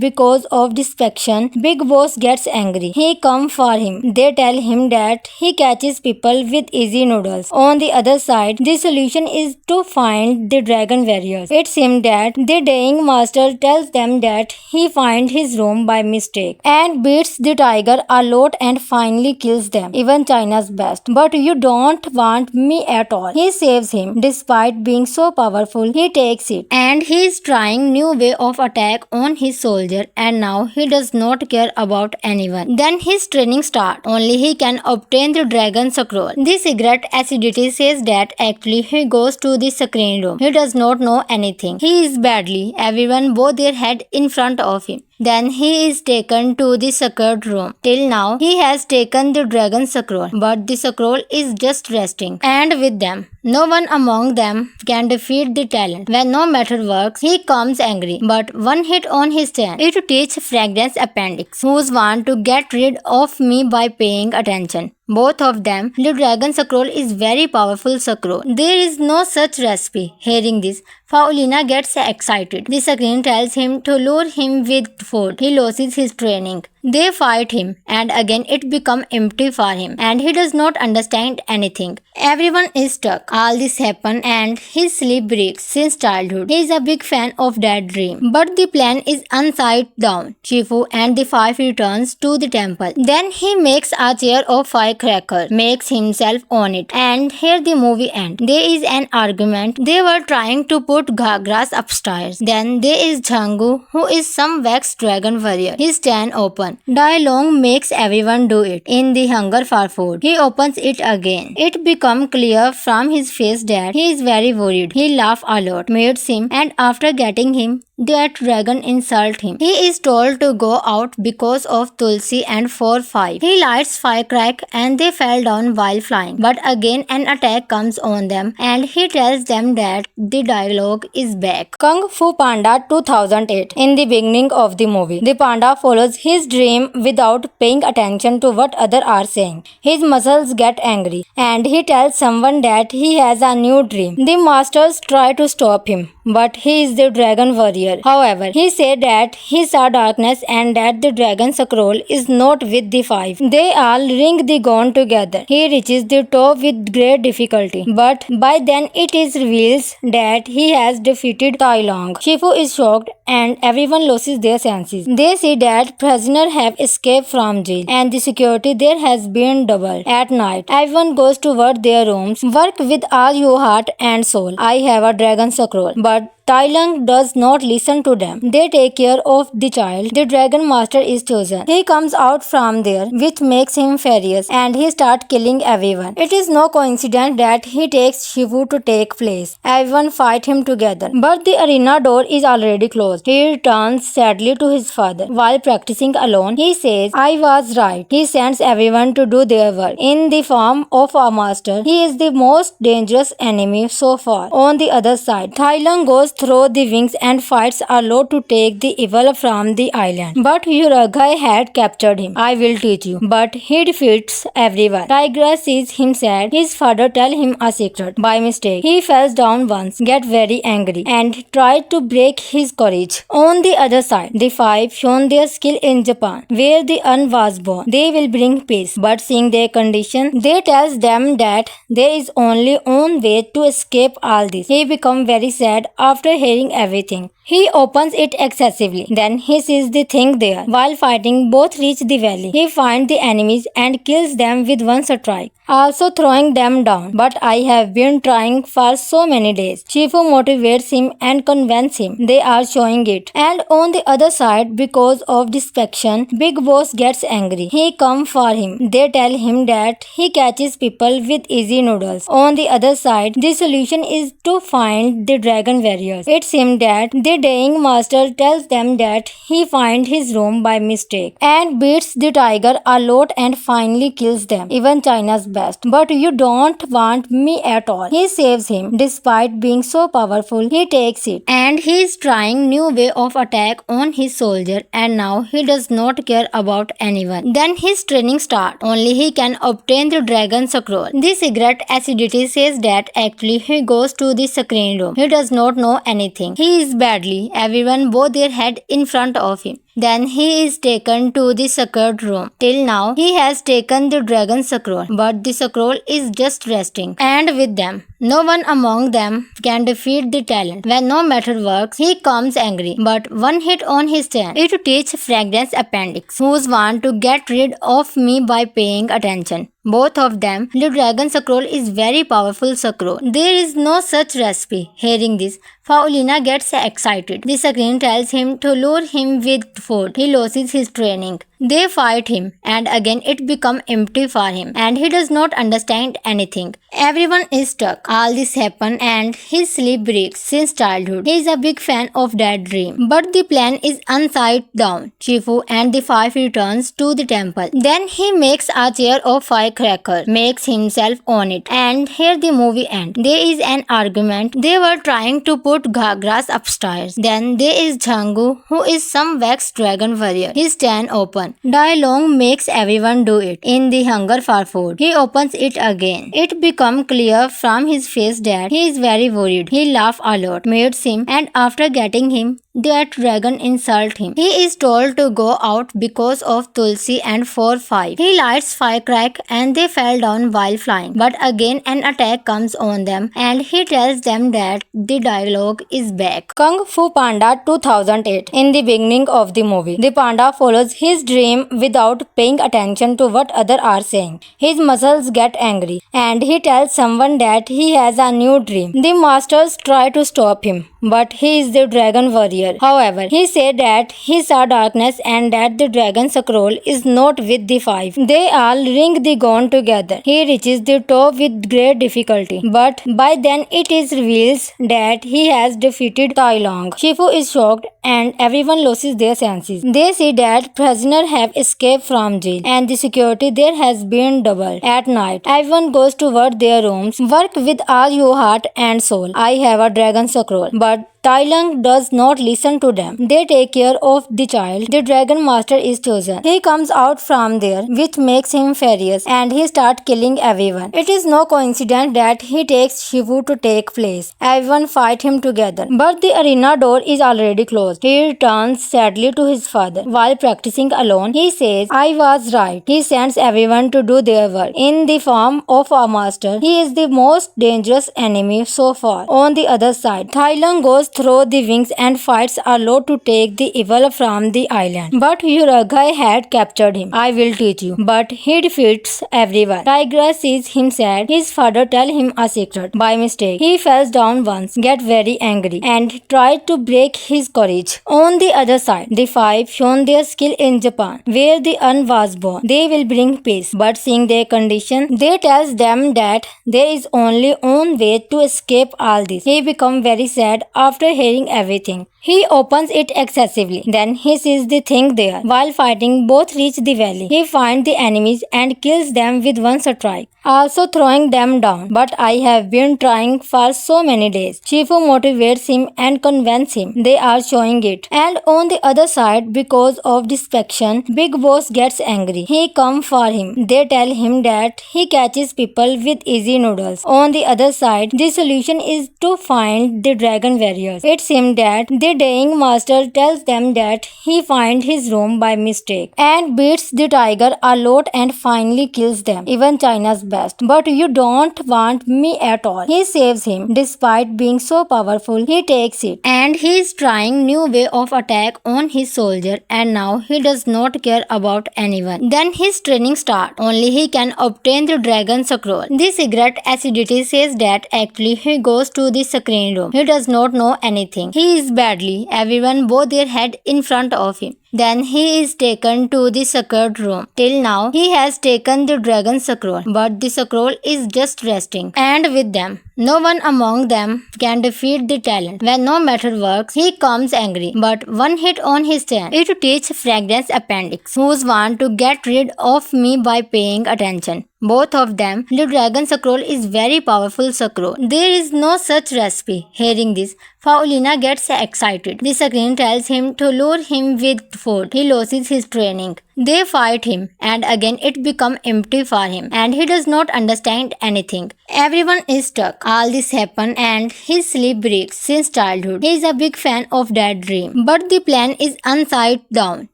because of distraction, Big Boss gets angry. He comes for him. They tell him that he catches people with easy noodles. On the other side, the solution is to find the dragon warriors. It seems that the dying master tells them that he finds his room by mistake and beats the tiger a lot and finally kills them, even China's best. But you don't want me at all. He saves him. Despite being so powerful, he takes it. And he is trying new way of attack on his soldier and now he does not care about anyone. Then his training starts. Only he can obtain the dragon scroll. The cigarette acidity says that actually he goes to the screen room. He does not know anything. He is badly. Everyone bow their head in front of him. Then he is taken to the secret room. Till now, he has taken the dragon scroll, but the scroll is just resting. And with them, no one among them can defeat the talent. When no matter works, he comes angry. But one hit on his chin. It teaches Fragrance Appendix, who's want to get rid of me by paying attention. Both of them, the dragon scroll is very powerful scroll. There is no such recipe. Hearing this, Paulina gets excited. The screen tells him to lure him with food. He loses his training. They fight him and again it becomes empty for him and he does not understand anything. Everyone is stuck. All this happens and his sleep breaks since childhood. He is a big fan of that dream. But the plan is upside down. Shifu and the five returns to the temple. Then he makes a chair of firecracker, makes himself on it, and here the movie ends. There is an argument. They were trying to put Ghagras upstairs. Then there is Jhangu, who is some wax dragon warrior. His stand open. Dai Long makes everyone do it. In the hunger for food, he opens it again. It becomes clear from his face that he is very worried. He laughs a lot, meets him, and after getting him, That dragon insult him. He is told to go out because of Tulsi and 4-5. He lights firecrack and they fell down while flying. But again an attack comes on them and he tells them that the dialogue is back. Kung Fu Panda 2008. In the beginning of the movie, the panda follows his dream without paying attention to what others are saying. His muscles get angry and he tells someone that he has a new dream. The masters try to stop him, but he is the dragon warrior. However, he said that he saw darkness and that the dragon scroll is not with the 5. They all ring the gong together. He reaches the top with great difficulty, but by then it is revealed that he has defeated Tai Long. Shifu is shocked and everyone loses their senses. They see that prisoners have escaped from jail and the security there has been doubled. At night, everyone goes toward their rooms. Work with all your heart and soul. I have a dragon scroll, but Tai Lung does not listen to them. They take care of the child. The Dragon Master is chosen. He comes out from there, which makes him furious, and he starts killing everyone. It is no coincidence that he takes Shifu to take place. Everyone fight him together, but the arena door is already closed. He returns sadly to his father. While practicing alone, he says, "I was right." He sends everyone to do their work. In the form of a master, he is the most dangerous enemy so far. On the other side, Tai Lung goes through the wings and fights a lot to take the evil from the island. But Uragai had captured him. "I will teach you." But he defeats everyone. Tigress sees him sad. His father tells him a secret. By mistake, he falls down once, gets very angry, and tried to break his courage. On the other side, the 5 shown their skill in Japan, where the Un was born. They will bring peace. But seeing their condition, they tells them that there is only one way to escape all this. He becomes very sad after hearing everything. He opens it excessively. Then he sees the thing there. While fighting, both reach the valley. He finds the enemies and kills them with one strike, also throwing them down. "But I have been trying for so many days." Shifu motivates him and convinces him. They are showing it. And on the other side, because of distraction, Big Boss gets angry. He comes for him. They tell him that he catches people with easy noodles. On the other side, the solution is to find the dragon warriors. It seems that the dying master tells them that he finds his room by mistake and beats the tiger a lot and finally kills them. Even China's best. "But you don't want me at all." He saves him. Despite being so powerful, he takes it. And he is trying new way of attack on his soldier and now he does not care about anyone. Then his training starts. Only he can obtain the dragon scroll. The cigarette acidity says that actually he goes to the screen room. He does not know anything. He is badly. Everyone bow their head in front of him. Then he is taken to the secret room. Till now, he has taken the dragon scroll, but the scroll is just resting. And with them, no one among them can defeat the talent. When no matter works, he comes angry. But one hit on his chin, it teaches Fragrance Appendix, who's want to get rid of me by paying attention. Both of them, the dragon scroll is very powerful scroll. There is no such recipe. Hearing this, Faulina gets excited. The screen tells him to lure him with food. He loses his training. They fight him and again it becomes empty for him and he does not understand anything. Everyone is stuck. All this happens and his sleep breaks since childhood. He is a big fan of that dream. But the plan is upside down. Shifu and the 5 returns to the temple. Then he makes a chair of firecracker, makes himself on it, and here the movie ends. There is an argument. They were trying to put grass upstairs. Then there is Zhangu, who is some wax dragon warrior. His stand open. Dai Long makes everyone do it in the hunger for food. He opens it again. It becomes clear from his face that he is very worried. He laughs a lot, meets him, and after getting him, that dragon insult him. He is told to go out because of Tulsi and 4-5. He lights firecrack and they fell down while flying. But again an attack comes on them and he tells them that the dialogue is back. Kung Fu Panda 2008. In the beginning of the movie, the panda follows his dream without paying attention to what others are saying. His muscles get angry and he tells someone that he has a new dream. The masters try to stop him, but he is the dragon warrior. warrior. However, he said that he saw darkness and that the dragon scroll is not with the five. They all ring the gong together. He reaches the top with great difficulty, but by then it is reveals that he has defeated Tai Long. Shifu is shocked and everyone loses their senses. They see that prisoners have escaped from jail and the security there has been doubled. At night, everyone goes toward their rooms. Work with all your heart and soul. I have a dragon scroll, but Tai Lung does not listen to them. They take care of the child. The Dragon Master is chosen. He comes out from there, which makes him furious, and he starts killing everyone. It is no coincidence that he takes Shifu to take place. Everyone fight him together, but the arena door is already closed. He returns sadly to his father. While practicing alone, he says, "I was right." He sends everyone to do their work. In the form of a master, he is the most dangerous enemy so far. On the other side, Tai Lung goes through the wings and fights Arlo to take the evil from the island. But Uragai had captured him. "I will teach you." But he defeats everyone. Tiger sees him sad. His father tells him a secret. By mistake, he falls down once, gets very angry, and tried to break his courage. On the other side, the five shown their skill in Japan, where the Un was born. They will bring peace. But seeing their condition, they tells them that there is only one way to escape all this. He becomes very sad after hearing everything. He opens it excessively. Then he sees the thing there. While fighting, both reach the valley. He finds the enemies and kills them with one strike, also throwing them down. "But I have been trying for so many days." Shifu motivates him and convinces him. They are showing it. And on the other side, because of distraction, Big Boss gets angry. He comes for him. They tell him that he catches people with easy noodles. On the other side, the solution is to find the dragon warriors. It seems that the dying master tells them that he finds his room by mistake and beats the tiger a lot and finally kills them. Even China's best. "But you don't want me at all." He saves him. Despite being so powerful, he takes it. And he is trying new way of attack on his soldier, and now he does not care about anyone. Then his training starts. Only he can obtain the dragon scroll. The cigarette acidity says that actually he goes to the screen room. He does not know anything. He is badly. Everyone bow their head in front of him. Then he is taken to the secret room. Till now, he has taken the dragon scroll, but the scroll is just resting. And with them, no one among them can defeat the talent. When no matter works, he comes angry. But one hit on his chin. It teaches Fragrance Appendix, who's want to get rid of me by paying attention. Both of them. The dragon scroll is very powerful scroll. There is no such recipe. Hearing this, Faulina gets excited. The screen tells him to lure him with food. He loses his training. They fight him, and again it becomes empty for him, and he does not understand anything. Everyone is stuck. All this happens, and his sleep breaks since childhood. He is a big fan of that dream. But the plan is upside down.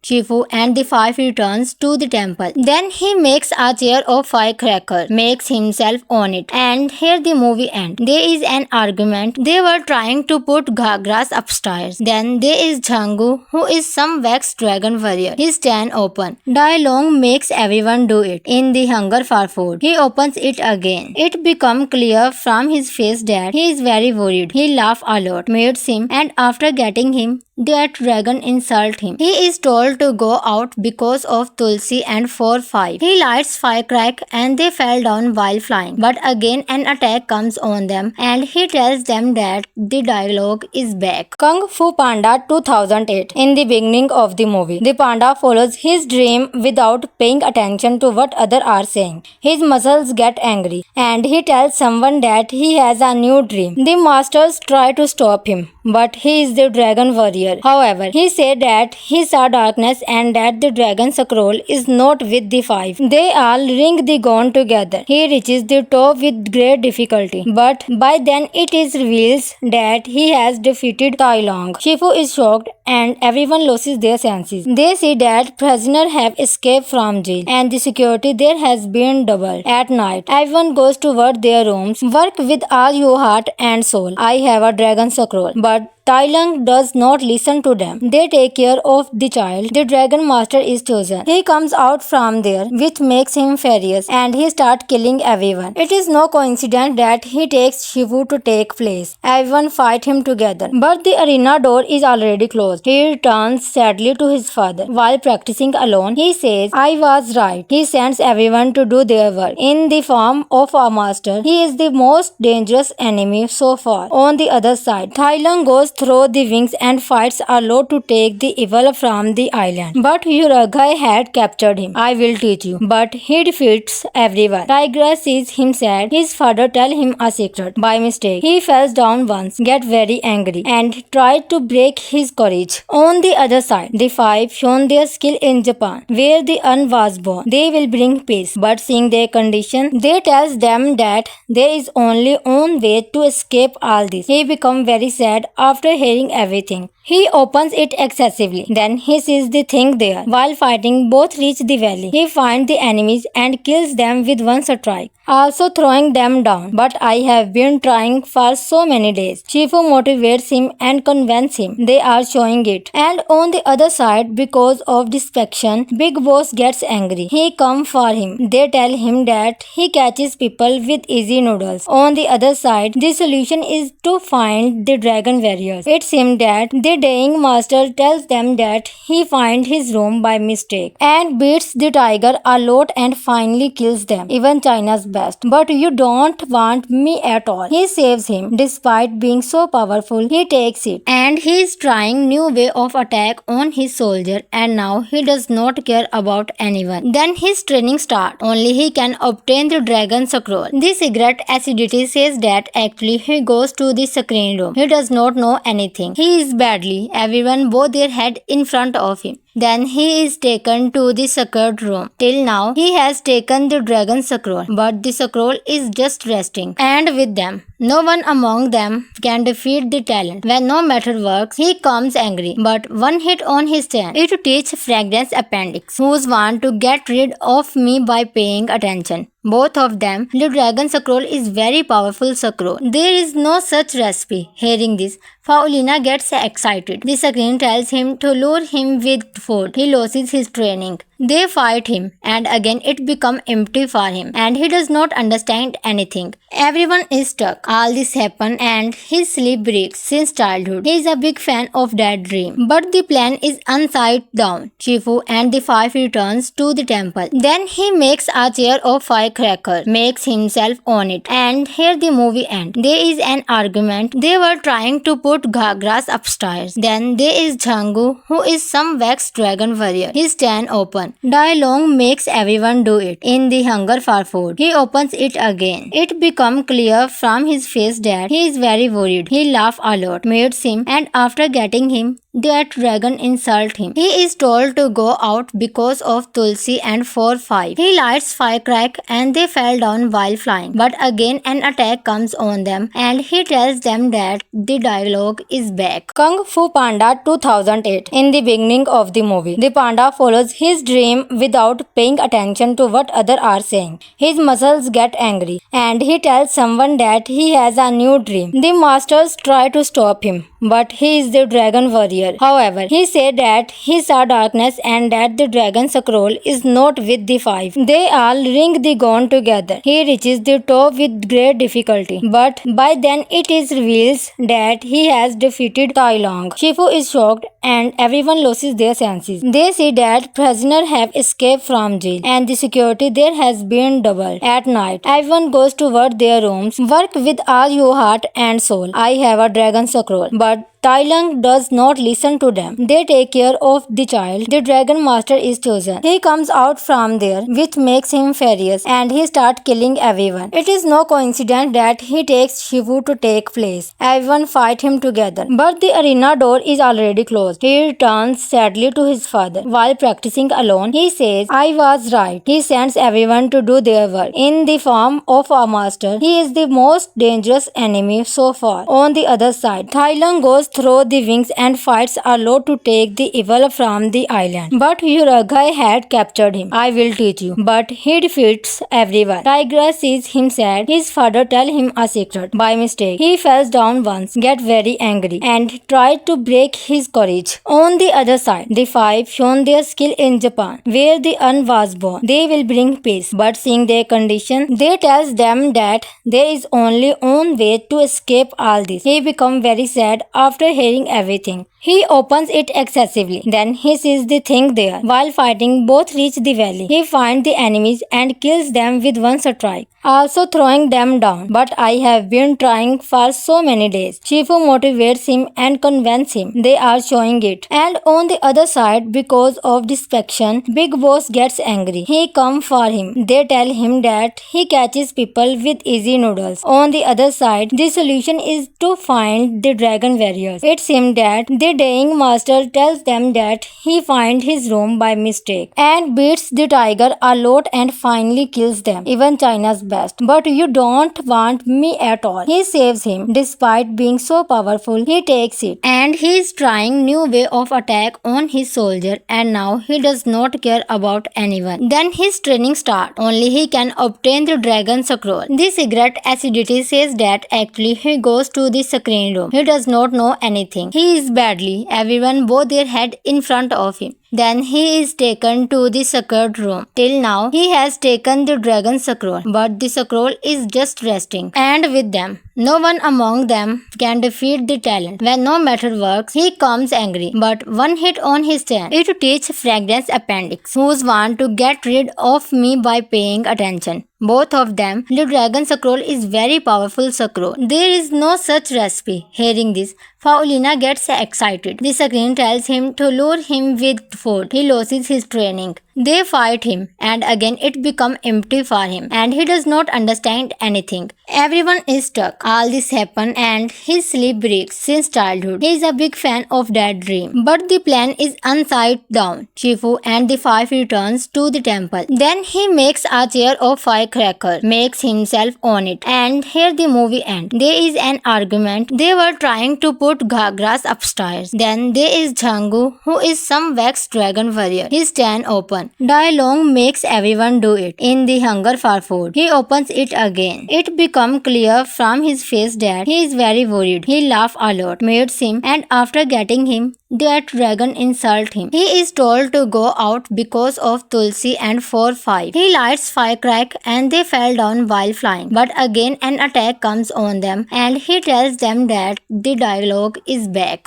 Shifu and the five returns to the temple. Then he makes a chair of firecracker, makes himself on it, and here the movie ends. There is an argument. They were trying to put Ghagras upstairs. Then there is Zhangu, who is some wax dragon warrior. His stand open. Dai Long makes everyone do it. In the hunger for food, he opens it again. It becomes clear from his face that he is very worried. He laughs a lot, meets him, and after getting him, that dragon insults him. He is told to go out because of Tulsi and 4-5. He lights firecrack and they fell down while flying. But again an attack comes on them and he tells them that the dialogue is back. Kung Fu Panda 2008. In the beginning of the movie, the panda follows his dream without paying attention to what others are saying. His muscles get angry and he tells someone that he has a new dream. The masters try to stop him, but he is the dragon warrior. However, he said that he saw darkness and that the dragon scroll is not with the five. They all ring the gong together. He reaches the top with great difficulty, but by then it is reveals that he has defeated Tai Long. Shifu is shocked and everyone loses their senses. They see that prisoners have escaped from jail and the security there has been doubled. At night, everyone goes toward their rooms. Work with all your heart and soul. I have a dragon scroll, but Tai Lung does not listen to them. They take care of the child. The Dragon Master is chosen. He comes out from there, which makes him furious, and he starts killing everyone. It is no coincidence that he takes Shifu to take place. Everyone fight him together, but the arena door is already closed. He returns sadly to his father. While practicing alone, he says, "I was right." He sends everyone to do their work. In the form of a master, he is the most dangerous enemy so far. On the other side, Tai Lung goes through the wings and fights a lot to take the evil from the island. But Uragai had captured him. "I will teach you." But he defeats everyone. Tiger sees him sad. His father tells him a secret. By mistake, he falls down once, gets very angry, and tried to break his courage. On the other side, the five shown their skill in Japan, where the Un was born. They will bring peace, but seeing their condition, they tells them that there is only one way to escape all this. He becomes very sad after hearing everything. He opens it excessively. Then he sees the thing there. While fighting, both reach the valley. He finds the enemies and kills them with one strike, also throwing them down. "But I have been trying for so many days." Shifu motivates him and convinces him. They are showing it. And on the other side, because of distraction, Big Boss gets angry. He comes for him. They tell him that he catches people with easy noodles. On the other side, the solution is to find the dragon warriors. It seems that the dying master tells them that he finds his room by mistake and beats the tiger a lot and finally kills them, even China's best. "But you don't want me at all." He saves him. Despite being so powerful, he takes it, and he is trying new way of attack on his soldier, and now he does not care about anyone. Then his training starts. Only he can obtain the dragon scroll. The cigarette acidity says that actually he goes to the screen room. He does not know anything. He is badly. Everyone bow their head in front of him. Then he is taken to the sacred room. Till now, he has taken the dragon scroll, but the scroll is just resting. And with them, no one among them can defeat the talent. When no matter works, he comes angry. But one hit on his chin. It teaches Fragrance Appendix, who's want to get rid of me by paying attention. Both of them. The dragon scroll is very powerful scroll. There is no such recipe. Hearing this, Paulina gets excited. The screen tells him to lure him with food. He loses his training. They fight him, and again it becomes empty for him, and he does not understand anything. Everyone is stuck. All this happens, and his sleep breaks since childhood. He is a big fan of that dream, but the plan is upside down. Shifu and the five returns to the temple. Then he makes a chair of firecracker, makes himself on it, and here the movie ends. There is an argument. They were trying to put Grass upstairs. Then there is Zhangu, who is some wax dragon warrior. His stand open. Dai Long makes everyone do it in the hunger for food. He opens it again. It becomes clear from his face that he is very worried. He laughs a lot, meets him, and after getting him, that dragon insults him. He is told to go out because of Tulsi and 4-5. He lights firecrack and they fell down while flying. But again an attack comes on them and he tells them that the dialogue is back. Kung Fu Panda 2008. In the beginning of the movie, the panda follows his dream without paying attention to what others are saying. His muscles get angry and he tells someone that he has a new dream. The masters try to stop him, but he is the dragon warrior. However, he said that he saw darkness and that the dragon scroll is not with the five. They all ring the gong together. He reaches the top with great difficulty, but by then it is revealed that he has defeated Tai Lung. Shifu is shocked and everyone loses their senses. They see that prisoners have escaped from jail and the security there has been doubled. At night, everyone goes toward their rooms. Work with all your heart and soul. I have a dragon scroll, but Tai Lung does not listen to them. They take care of the child. The dragon master is chosen. He comes out from there, which makes him furious, and he starts killing everyone. It is no coincidence that he takes Shifu to take place. Everyone fight him together, but the arena door is already closed. He returns sadly to his father. While practicing alone, he says, "I was right." He sends everyone to do their work. In the form of a master, he is the most dangerous enemy so far. On the other side, Tai Lung goes through the wings and fights Allo to take the evil from the island. But Uragai had captured him. I will teach you. But he defeats everyone. Tigress sees him sad. His father tells him a secret. By mistake, he falls down once, get very angry, and tried to break his courage. On the other side, the five shown their skill in Japan, where the Un was born. They will bring peace. But seeing their condition, they tells them that there is only one way to escape all this. He becomes very sad after hearing everything. He opens it excessively. Then he sees the thing there. While fighting, both reach the valley. He finds the enemies and kills them with one strike, also throwing them down. But I have been trying for so many days. Shifu motivates him and convinces him. They are showing it. And on the other side, because of distraction, Big Boss gets angry. He comes for him. They tell him that he catches people with easy noodles. On the other side, the solution is to find the dragon warriors. It seems that the dying master tells them that he finds his room by mistake and beats the tiger a lot and finally kills them, even China's best. But you don't want me at all. He saves him. Despite being so powerful, he takes it. And he is trying new way of attack on his soldier, and now he does not care about anyone. Then his training starts. Only he can obtain the dragon scroll. The cigarette acidity says that actually he goes to the screen room. He does not know anything. He is badly. Everyone bow their head in front of him. Then he is taken to the secret room. Till now, he has taken the dragon scroll, but the scroll is just resting. And with them, no one among them can defeat the talent. When no matter works, he comes angry. But one hit on his chin, it teaches Fragrance Appendix, who's want to get rid of me by paying attention. Both of them, the dragon scroll is very powerful scroll. There is no such recipe. Hearing this, Faulina gets excited. The screen tells him to lure him with food. He loses his training. They fight him, and again it becomes empty for him, and he does not understand anything. Everyone is stuck. All this happens, and his sleep breaks since childhood. He is a big fan of that dream. But the plan is upside down. Shifu and the five returns to the temple. Then he makes a chair of firecracker, makes himself on it, and here the movie ends. There is an argument. They were trying to put grass upstairs. Then there is Jhangu, who is some wax dragon warrior. His stand open. Dai Long makes everyone do it in the hunger for food. He opens it again. It becomes clear from his face that he is very worried. He laughs a lot, meets him, and after getting him, that dragon insults him. He is told to go out because of Tulsi and 4-5. He lights firecrack and they fell down while flying. But again an attack comes on them and he tells them that the dialogue is back.